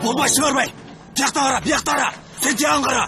Болмай шығармай. Тияқта қара, бияқта қара. Сен тияғын қара.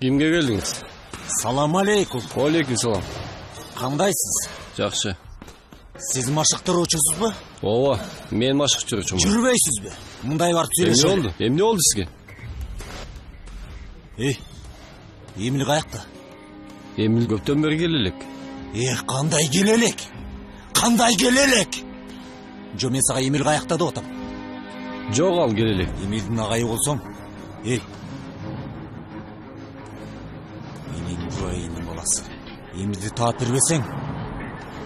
Кимге келдіңіз? Салам алейкум. Алейкум салам. Қандайсыз? Жақсы. Сіз машық тұрушысыз ба? Ооба, мен машық жүрушімін. Жүрбейсіз бе? Мұндай барып сөйлешім. Эмне болду сізге? Эмил қаяқта? Эмил көптен бері келелек. Қандай келелек? Қандай келелек? Жо, мен саға Эмил қаяқта да отам. Жоқ, ал келелек. Эмилдің ағайы болсам, менің жойының боласы. Эмилді таап бербесең,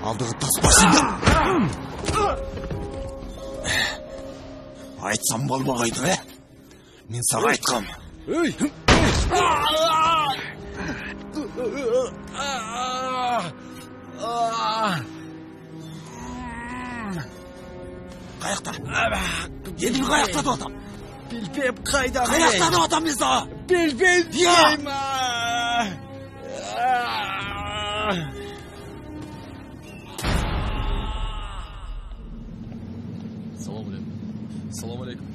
алдығы тас басыңды. Айтсам болмағайды, мен саға айтқам. Қаяқта? Еміл қаяқта да отам? Білбеп қайда? Қаяқта да отам мен саға? Білбеп дейм. Салам алейкум.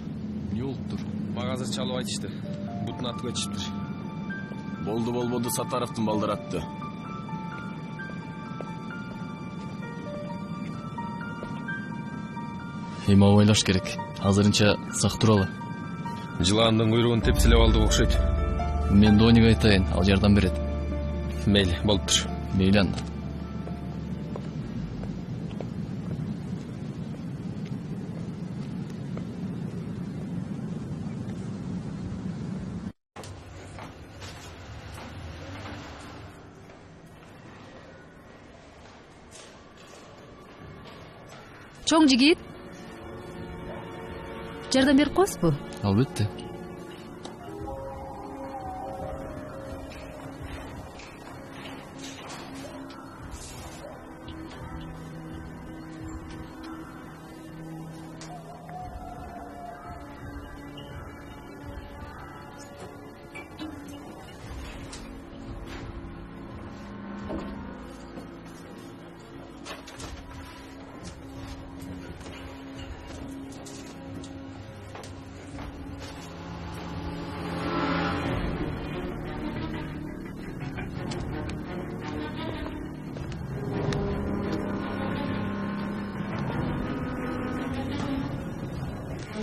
Не болуп тур? Мага азыр чалып айтышты. Бутун атып кетишиптир. Болду Сатаровдун балдары атты. Эми ойлош керек. Азырынча сак туралы. Жыландын куйругун тепселеп алдык окшойт. Мен Донига айтайын, ал жардам берет. Мейли, болуптур. Мейли анда. Чоң жигит. Жардам берип коесузбу? Албетте.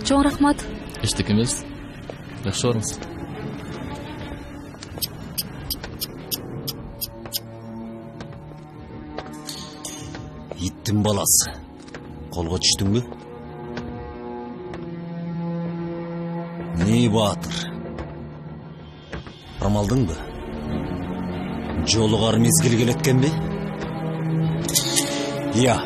Чоң рахмат. Эчтеке эмес. Жакшы барыңыз. Иттин баласы. Колго түштүңбү? Не Баатыр? Рамалдыңбы? Жолугар мезгил келеткенби? Я.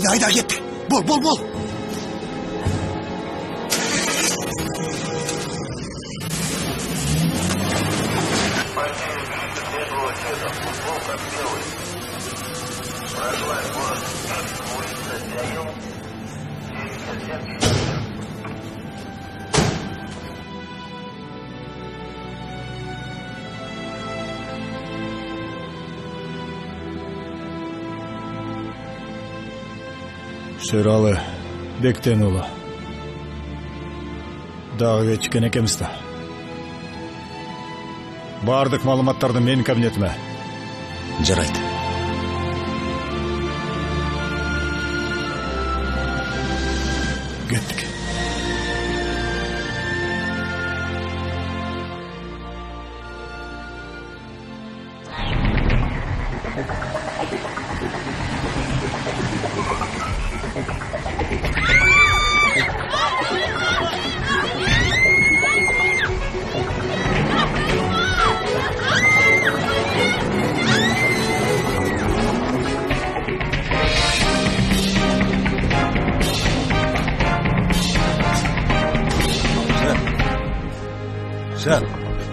Haydi git. Bol. Шералы Бектен уулу. Дагы кечиккен экенбиз да. Бардык маалыматтарды менин кабинетиме. Жарайт. Кеттик.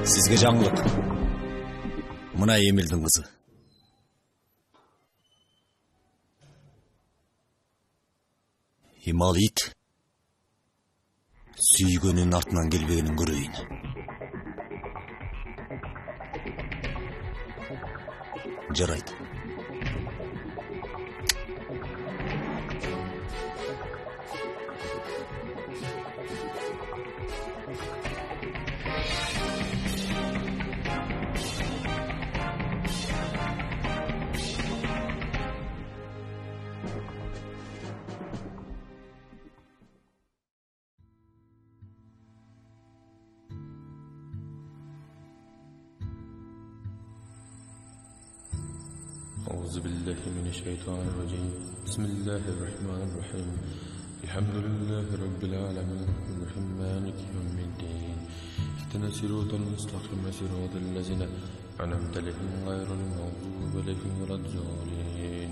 Sizge жаңылык. Мына Эмилдин кызы. Ималит. Сүйгөнүн артынан келбегенин көрөйүн. Жарайт. أعوذ بالله من الشيطان الرجيم بسم الله الرحمن الرحيم الحمد لله رب العالمين الرحمن مالك يوم الدين اهدنا الصراط المستقيم صراط الذين أنعمت عليهم غير المغضوب عليهم ولا الضالين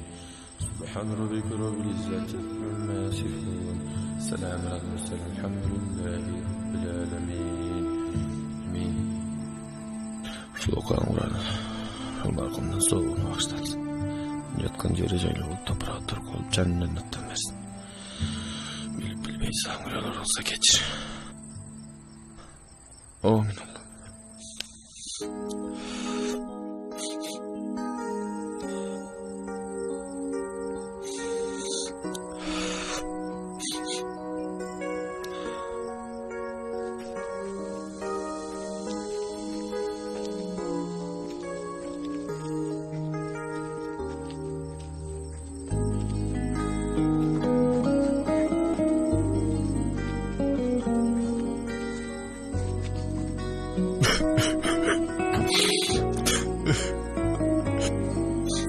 سبحان ربك رب العزة عما يصفون سلام على المرسلين الحمد لله رب العالمين آمين. Şu okuyan Kur'an'ı Allah'ın soğuğunu bağışlatsın. Yatkan yere jaylı olup toprağa Türk olup canından attan versin. Bilip bilmeyi sağmuralar olsa geçir. Amin Allah.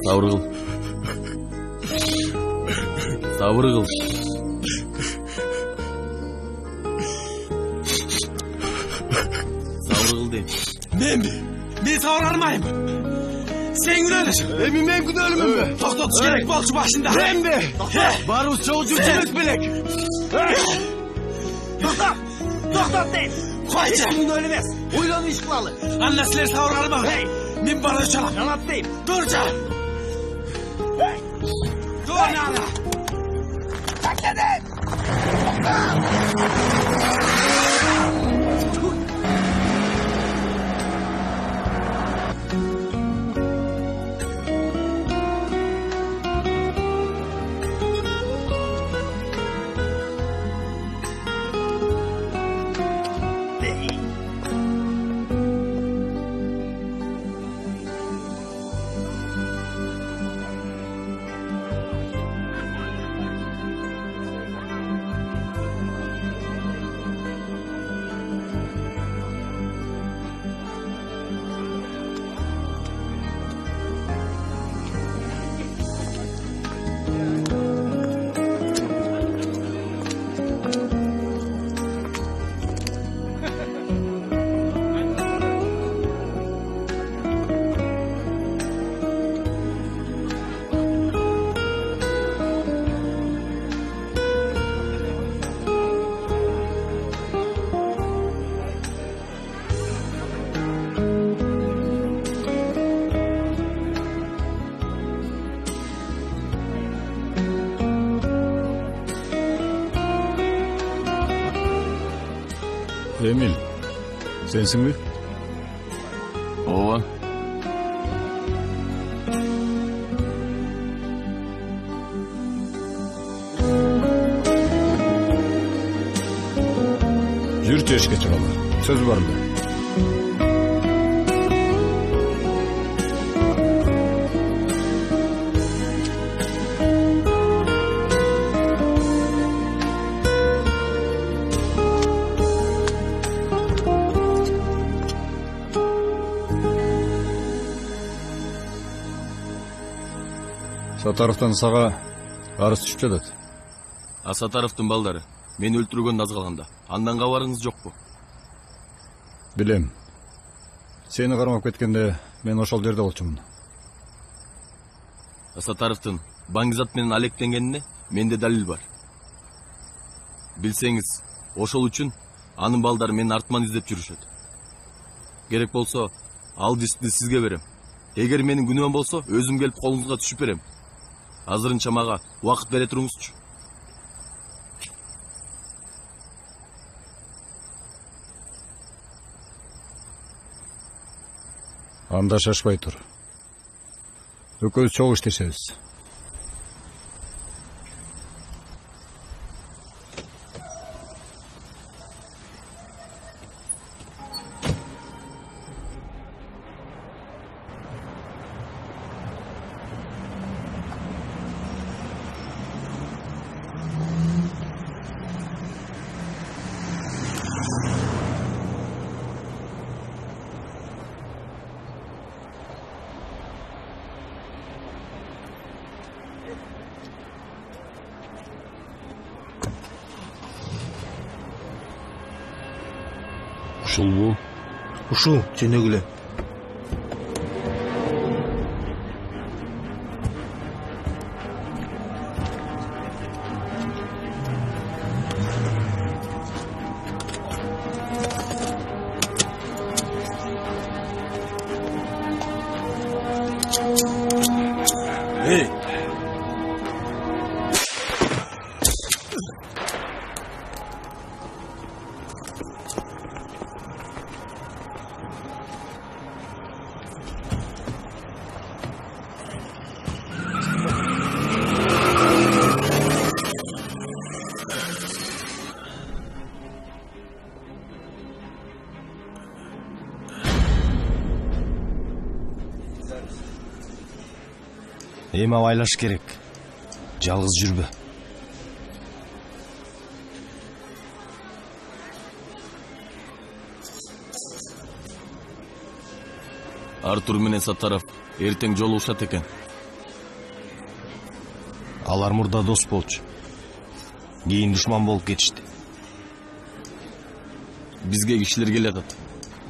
Sabır kıl. Sabır kıl. Sabır kıl deyim. Ben sabır almayayım. Sen güleleceksin. Ben gülelim mi? Toxtatış gerek balçı başında. Ben de. Barus çocuğu çelik bilek. Toxtat deyim. Koyca. Bunu ölmez. Uylanı iş kılalı. Annesiler sabır alma. Ben barış çalam. Yanat deyim. Durca. Dur nana. Tak edin. Эмил, сенсиңби? Ооба. Жүрчү эшикке чыгалы. Сөз бар эле. Сатаровтан сага арыз түшүп жатат. Сатаровдун балдары мени өлтүргөн аз калганда. Андан кабарыңыз жокпу? Билем. Сени кармап кеткенде мен ошол жерде болчумун. Сатаровдун Баңгизат менен алектенгенине менде далил бар. Билсеңиз, ошол үчүн анын балдары мени артыман издеп жүрүшөт. Керек болсо, ал дискти сизге берем. Эгер менин күнөөм болсо, өзүм келип колуңузга түшүп берем. Азырынча мага убакыт бере туруңузчу. Анда шашпай тур. Экөөбүз чогуу иштешебиз. Ушул Ушул жөнөгүлө. Эй! Эми абайлаш керек. Жалгыз жүрбө. Артур менен Сатаров эртең жолугушат экен. Алар мурда дос болчу. Кийин душман болуп кетишти. Бизге кишилер келатат.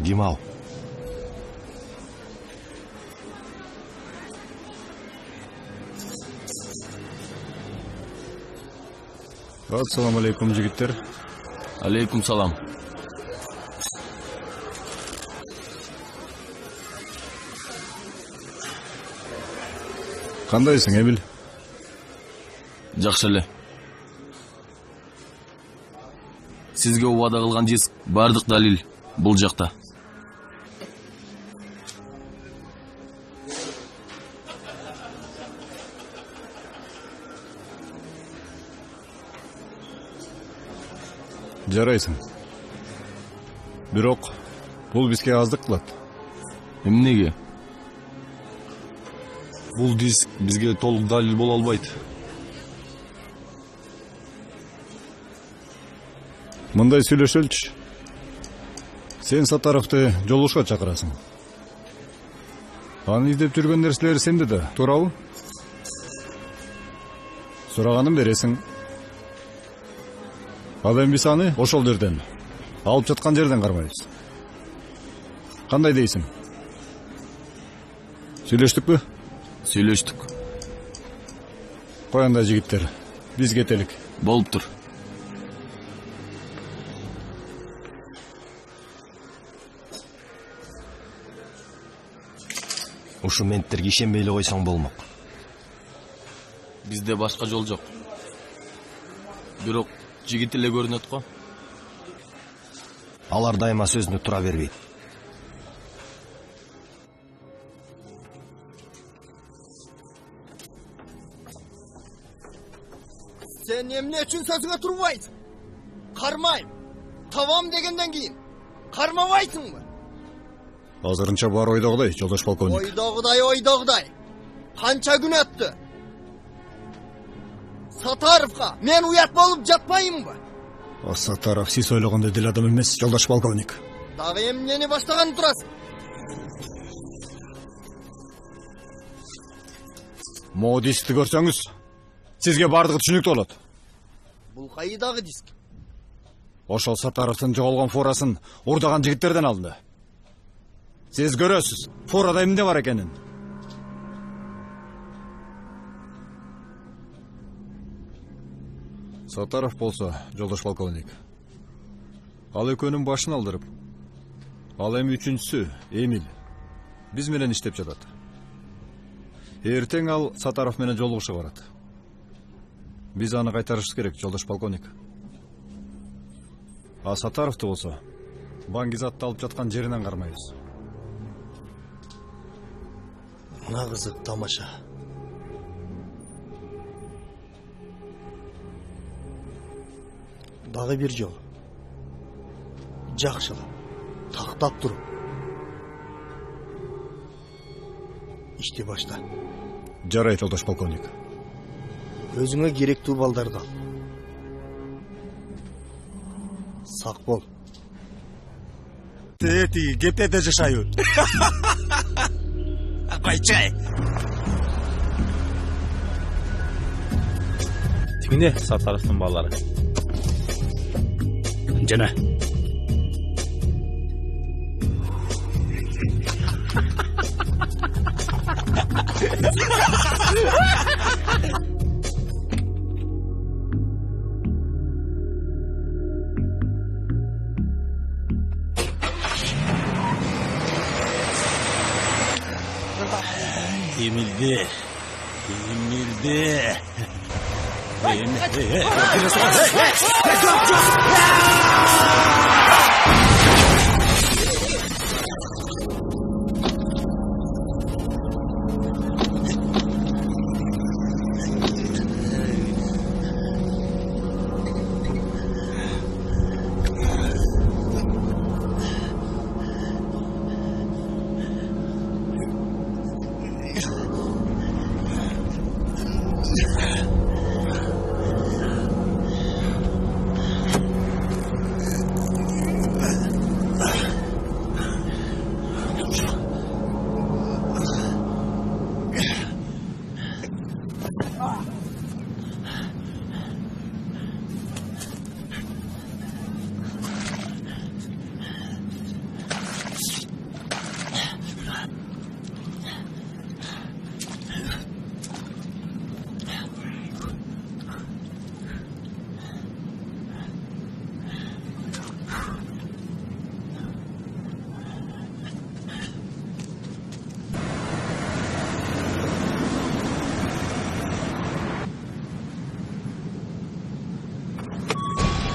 Ким ал? Ассаламу алейкум, жигиттер. Алейкум салам. Кандайсың, Эмил? Жакшы эле. Сизге убада кылган диск бардык далил бул жакта. Жарайсың. Бирок бул бизге аздык кылат. Эмнеге? Бул диск бизге толук далил боло албайт. Мындай сүйлөшөлчү. Сен Сатаровду жолугушка чакырасың. Аны издеп жүргөн нерселер сенде да, туурабы? Сураганын бересиң. Ал эми биз аны ошол жерден, алып жаткан жерден кармайбыз. Кандай дейсиң? Сүйлөштүкпү? Сүйлөштүк. Кой анда жигиттер, биз кетелик. Болуптур. Ушу менттерге ишенбей эле койсоң болмок. Бизде башка жол жок. Бирок жигит эле көрүнөт го. Алар дайыма сөзүнө тура бербейт. Sen emne üçün sözüne turbaysın? Karmayım. Tavam degenden keyin. Karmabайсың mı? Азырынча бар ойдогудай, жолдош полковник. Ойдогудай. Kança gün öttü. Сатаровқа мен уят болып жатпайым mı? Сатаров сиз ойлогондой деле адам эмес, жолдош полковник. Дагы эмнени баштаган турасың? Могу дискти көрсөңүз, сизге бардыгы түшүнүктүү болот. Бул кайдагы диск? Ошол Сатаровдун жоголгон фурасын урдаган жигиттерден алынды. Сиз көрөсүз, фурада эмне бар экенин. Сатаров болсо, жолдош полковник, ал экөөнүн башын алдырып, ал эми үчүнчүсү, Эмил, биз менен иштеп жатат. Эртең ал Сатаров менен жолугушууга барат. Биз аны кайтарышыбыз керек, жолдош полковник. А Сатаровду болсо, Баңгизатты алып жаткан жеринен кармайбыз. Мына кызык тамаша. Дагы бир жол. Жакшылап, тактап туруп. Ишти башта. Жарайт, жолдош полковник. Өзүңө керектүү балдарды ал. Сак бол. Тети, гептеде жашайбы. Койчай. Тигине Сатаровдун балдары. Жана. Эмилде.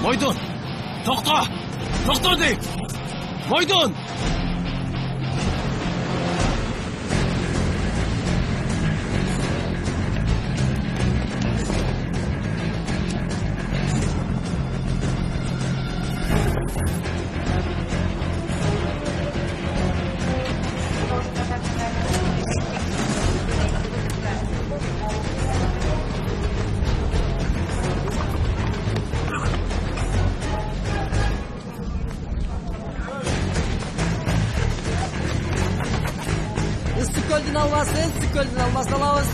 Мойдон! Токто! Токто дейт! Мойдон! Gölden almasını alamaz.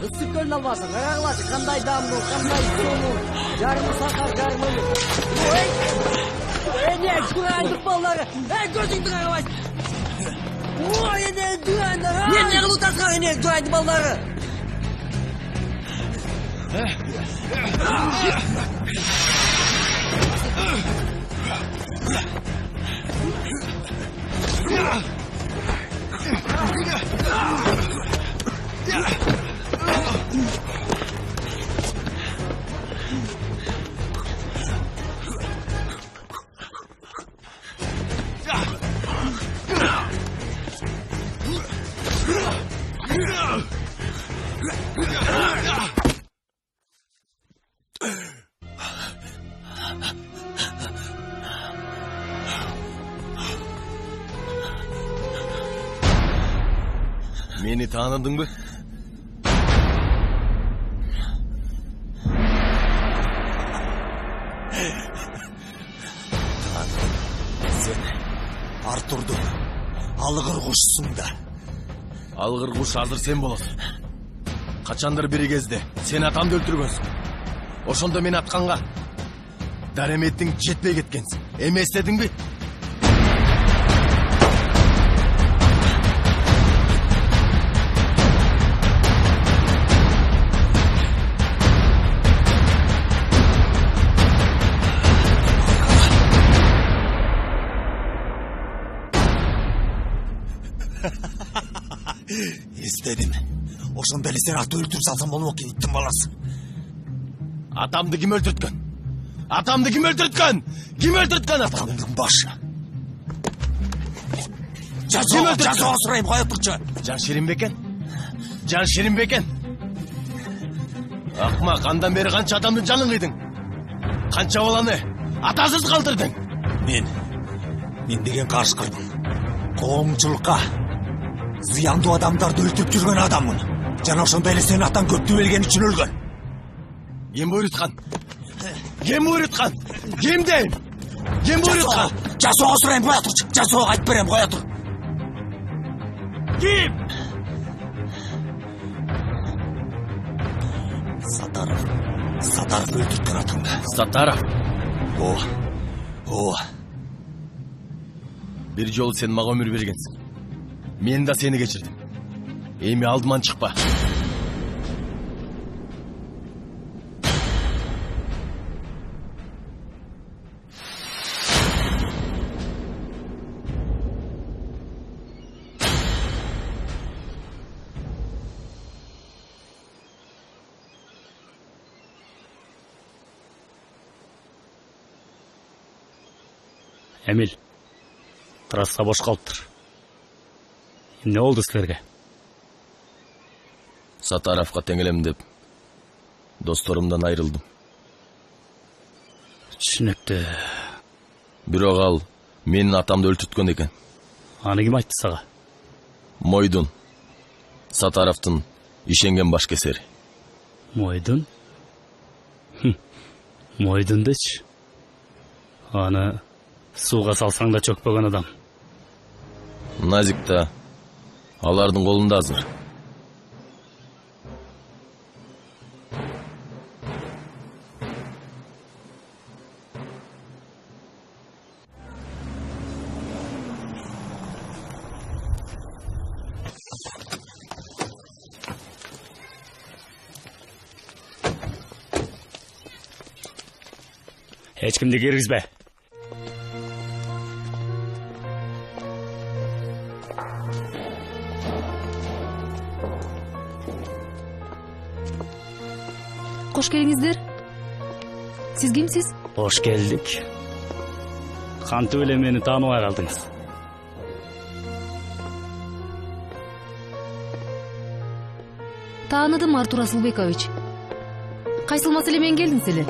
Isık gölden almasın. Ayaklaşın. Kanday damlı, kanday sonu. Yarımı sakar, yarımı ölü. Ne güvendik balları. Gözün tıkanamaz. Ne güvendik. Ne kılıtasın ne güvendik balları. Meni tanıdın mı? Sen Artur'dun. Algır kuşsun da. Algır kuş hazır sen bolasın. Kaçandır biri gezdi. Sen atamды öldürgönsün. Ошондо мен атканга дареметтиң жетпей кеткенсиң. Эме эстедиңби? İstedim. Ошондо эле сен аты өлтүрүп салсам болмок экен, иттин баласы. Atamdı kim öldürtkөн? Atamdı kim öldürtkön? Kim öldürtkön atamды? Атамдын башы. Жазоо сурайм, кое турчу. Жан Шерим бекен? Жан Шерим бекен? Акмак, андан бери канча адамдын жанын кыйдың? Канча баланы атасыз калтырдың? Мен деген кашкырдым. Коомчулукка зыяндуу адамдарды өлтүрүп жүргөн адаммын. Жана ошондо эле сенин атаң көптү белген үчүн өлгөн. Ким буйруткан? Ким буйруткан? Ким дейм? Ким буйруткан? Жазоо сурайм, кое турчу. Жазоо айтып берем, кое тур. Ким? Сатаров. Сатаров өлтүрткөн атаңды. Сатаров? Ооба. Бир жолу сен мага өмүр бергенсиң. Мен да сени кечирдим. Эми алдыман чыкпа. Эмил, трасса бош калыптыр. Эмне болду силерге? Сатаровка теңелем деп досторумдан айрылдым. Түшүнүктүү. Бирок ал менин атамды өлтүрткөн экен. Аны ким айтты сага? Мойдун. Сатаровдун ишенген башкесери. Мойдун? Мойдун дечи. Аны сууга салсаң да чөкпөгөн адам. Назик да алардын колунда азыр. Эч кимди киргизбе. Кош келиңиздер. Сиз кимсиз? Кош келдик. Кантип эле мени тааныбай калдыңыз? Тааныдым, Артур Асылбекович. Кайсыл маселе менен келдиңиз эле?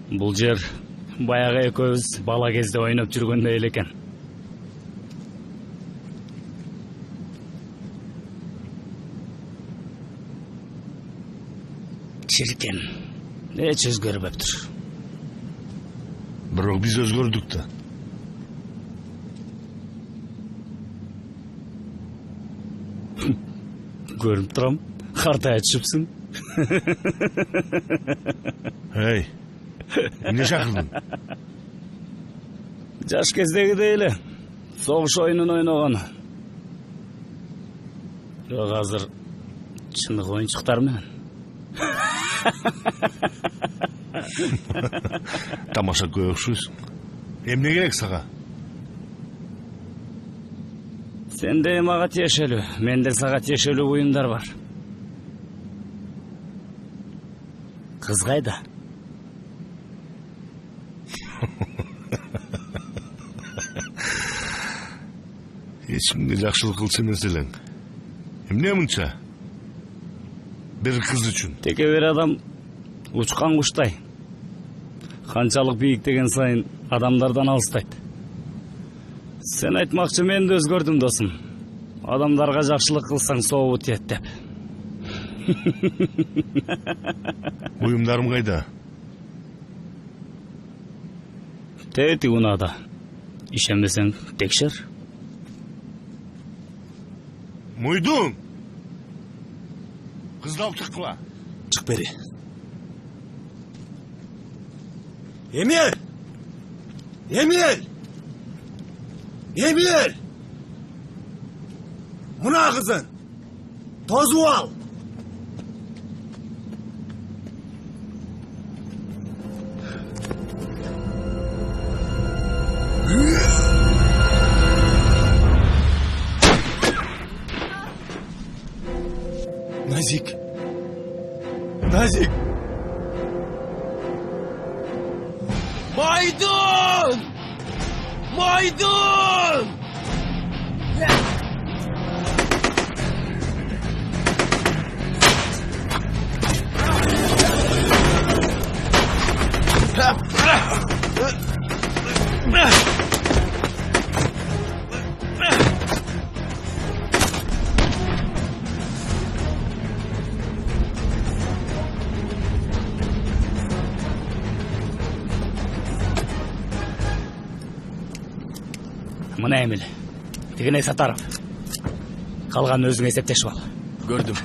Бул жер баягы экөөбүз бала кезде ойноп жүргөндөй эле экен. Чиркен, эч өзгөрбөптүр. Бирок биз өзгөрдүк да. Көрүп турам, картая түшүпсүң. Эй, эмне шакырдың? Жаш кездегидей эле согуш оюнун ойногон. Бирок азыр чындык оюнчуктар менен. Тамаша көкшүсүң. Эмне керек сага? Сенде мага тиешелүү, менде сага тиешелүү буюмдар бар. Кыз кайда? Эчимге жакшылык кылчу эмес элең. Эмне мынча? Бир кыз үчүн. Теке бир адам учкан куштай. Канчалык бийиктеген сайын адамдардан алыстайт. Сен айтмакчы, мен да өзгөрдүм досум. Адамдарга жакшылык кылсаң сообу тиет деп. Буюмдарым кайда? Тети унада. Ишенбесең, текшер. Муйдуң! Кызды алып чыккыла. Чык бери. Эмил! Эмил! Эмил! Мына кызың! Тозуп ал! Назик! Назик! Майдун! Майдун! Мына Эмил, тигине Сатаров. Калганын өзүң эсептешип ал. Көрдүм.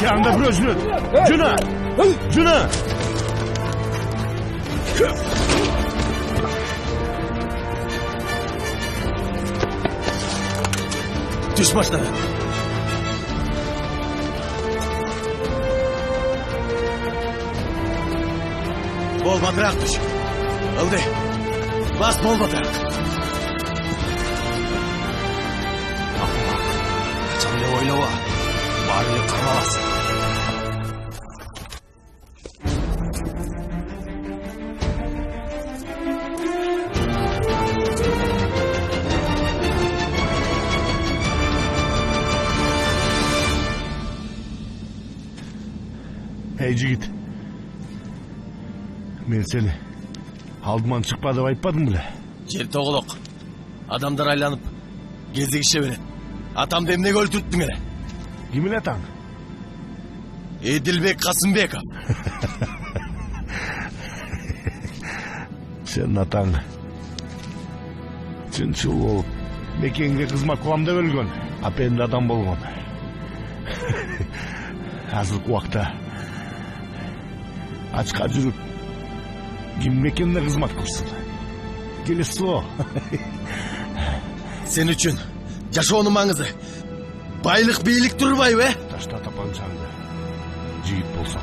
Yanında bir özgür. Cuna! Cuna! Düş başına. Bol batırak düş. Aldı. Bas bol batırak. Kaçan ne oynava. Barını kırmalasın. Ey жигит, мен сени алдыман чыкпа деп айтпадым беле? Жер тоголок. Адамдар айланып кезигише берет. Атамды эмнеге өлтүрттүң эле? Ким эле атаң? Эдилбек Касымбеков. Сен атаң чынчыл болуп мекенге кызмат кылам деп өлгөн, апенди адам болгон. Азыркы убакта ачка жүрүп Ким экенине кызмат кылсын. Келесо. Sen üçün жашоонун маңызы байлык, бийлик турбайбы? Ташта тапанчаңды. Жигит болсок.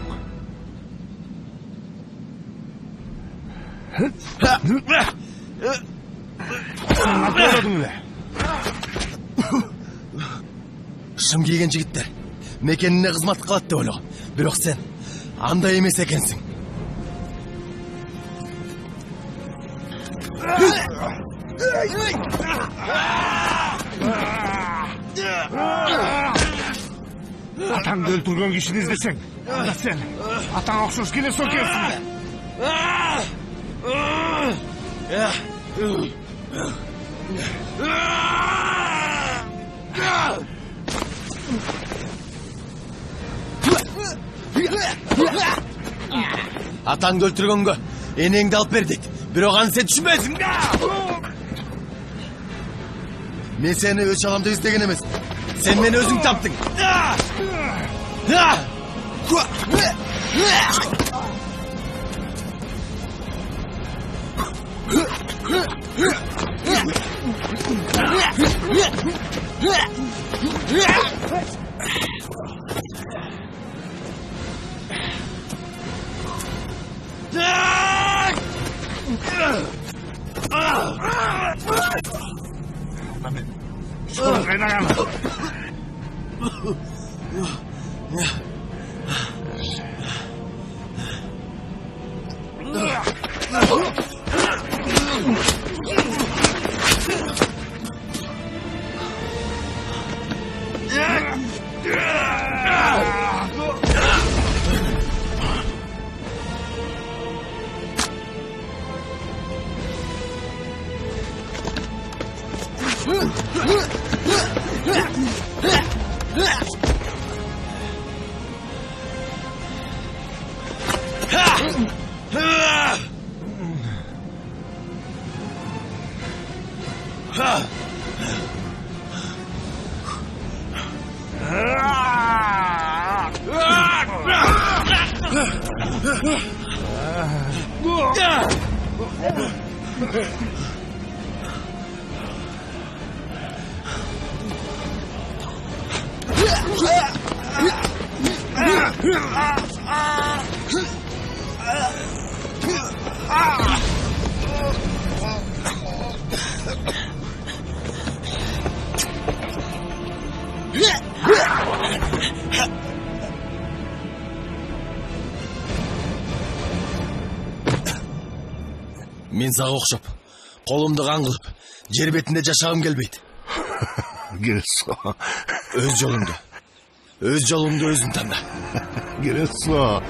Шым кийген жигиттер мекенине кызмат кылат деп ойлогом. Бирок сен андай эмес экенсиң. Атаңды өлтүргөн кишини издесең, анда сен атаңа окшош келесо экенсиң. Атаңды өлтүргөнгө энеңди алып бер дейт. Бирок аны сен түшүнбөйсүң. Мен сени өч аламды издеген эмес. Sen meni özün taptın. Şurada kaynayan. Мен сага окшоп, колумду кан кылып, жер бетинде жашагым келбейт. Келесо. Өз жолуңду өзүң танда. Келесо.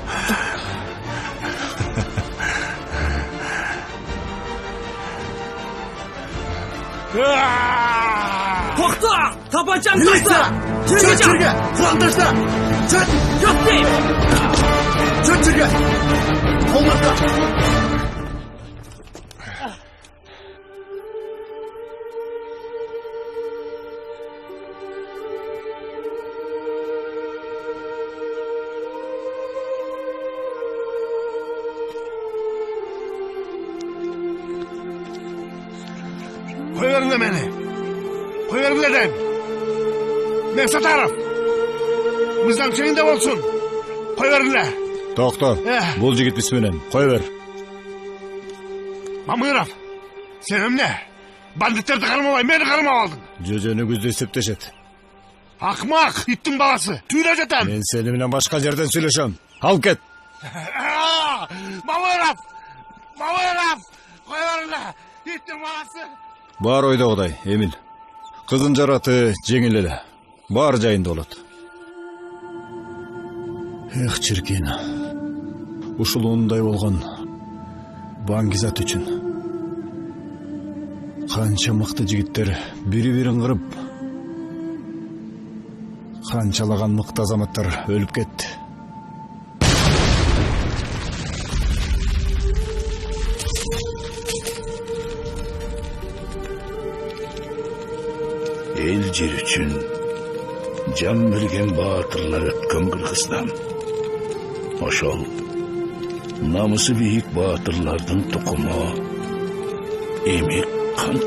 Tokta! Tabancam taşla! Çöt çürge! Kur'an taşla! Çöt! Yok değil! Çöt çürge! Olmazsa! Koy verin beni. Koy verin dedim. Ben satarım. Bizden şeyin de olsun. Koy verin. Tokto. Bul jigit bismenen. Koy ver. Mamırov. Sen ne? Banditlerdi karmabay, beni karmab aldın. Jözөнү көздө эсептешет. Akmak, ittin balası. Tüyle jetem. Men seni bilen başka yerden söylesem. Al ket. Mamırov. Koy verin. İttin balası. Бар ойдогудай, Эмил. Кыздын жараты жеңил эле. Бар жайында болот. Эх, чиркин. Ушул ондай болгон Баңгизат үчүн канча мыкты жигиттер бири-бирин кырып, канчалаган мыкты азаматтар өлүп кетти. Эл жер үчүн жан берген баатырлар өткөн Кыргызстан. Ошол Намысы бейік батырлардың тұқымы. Емек қан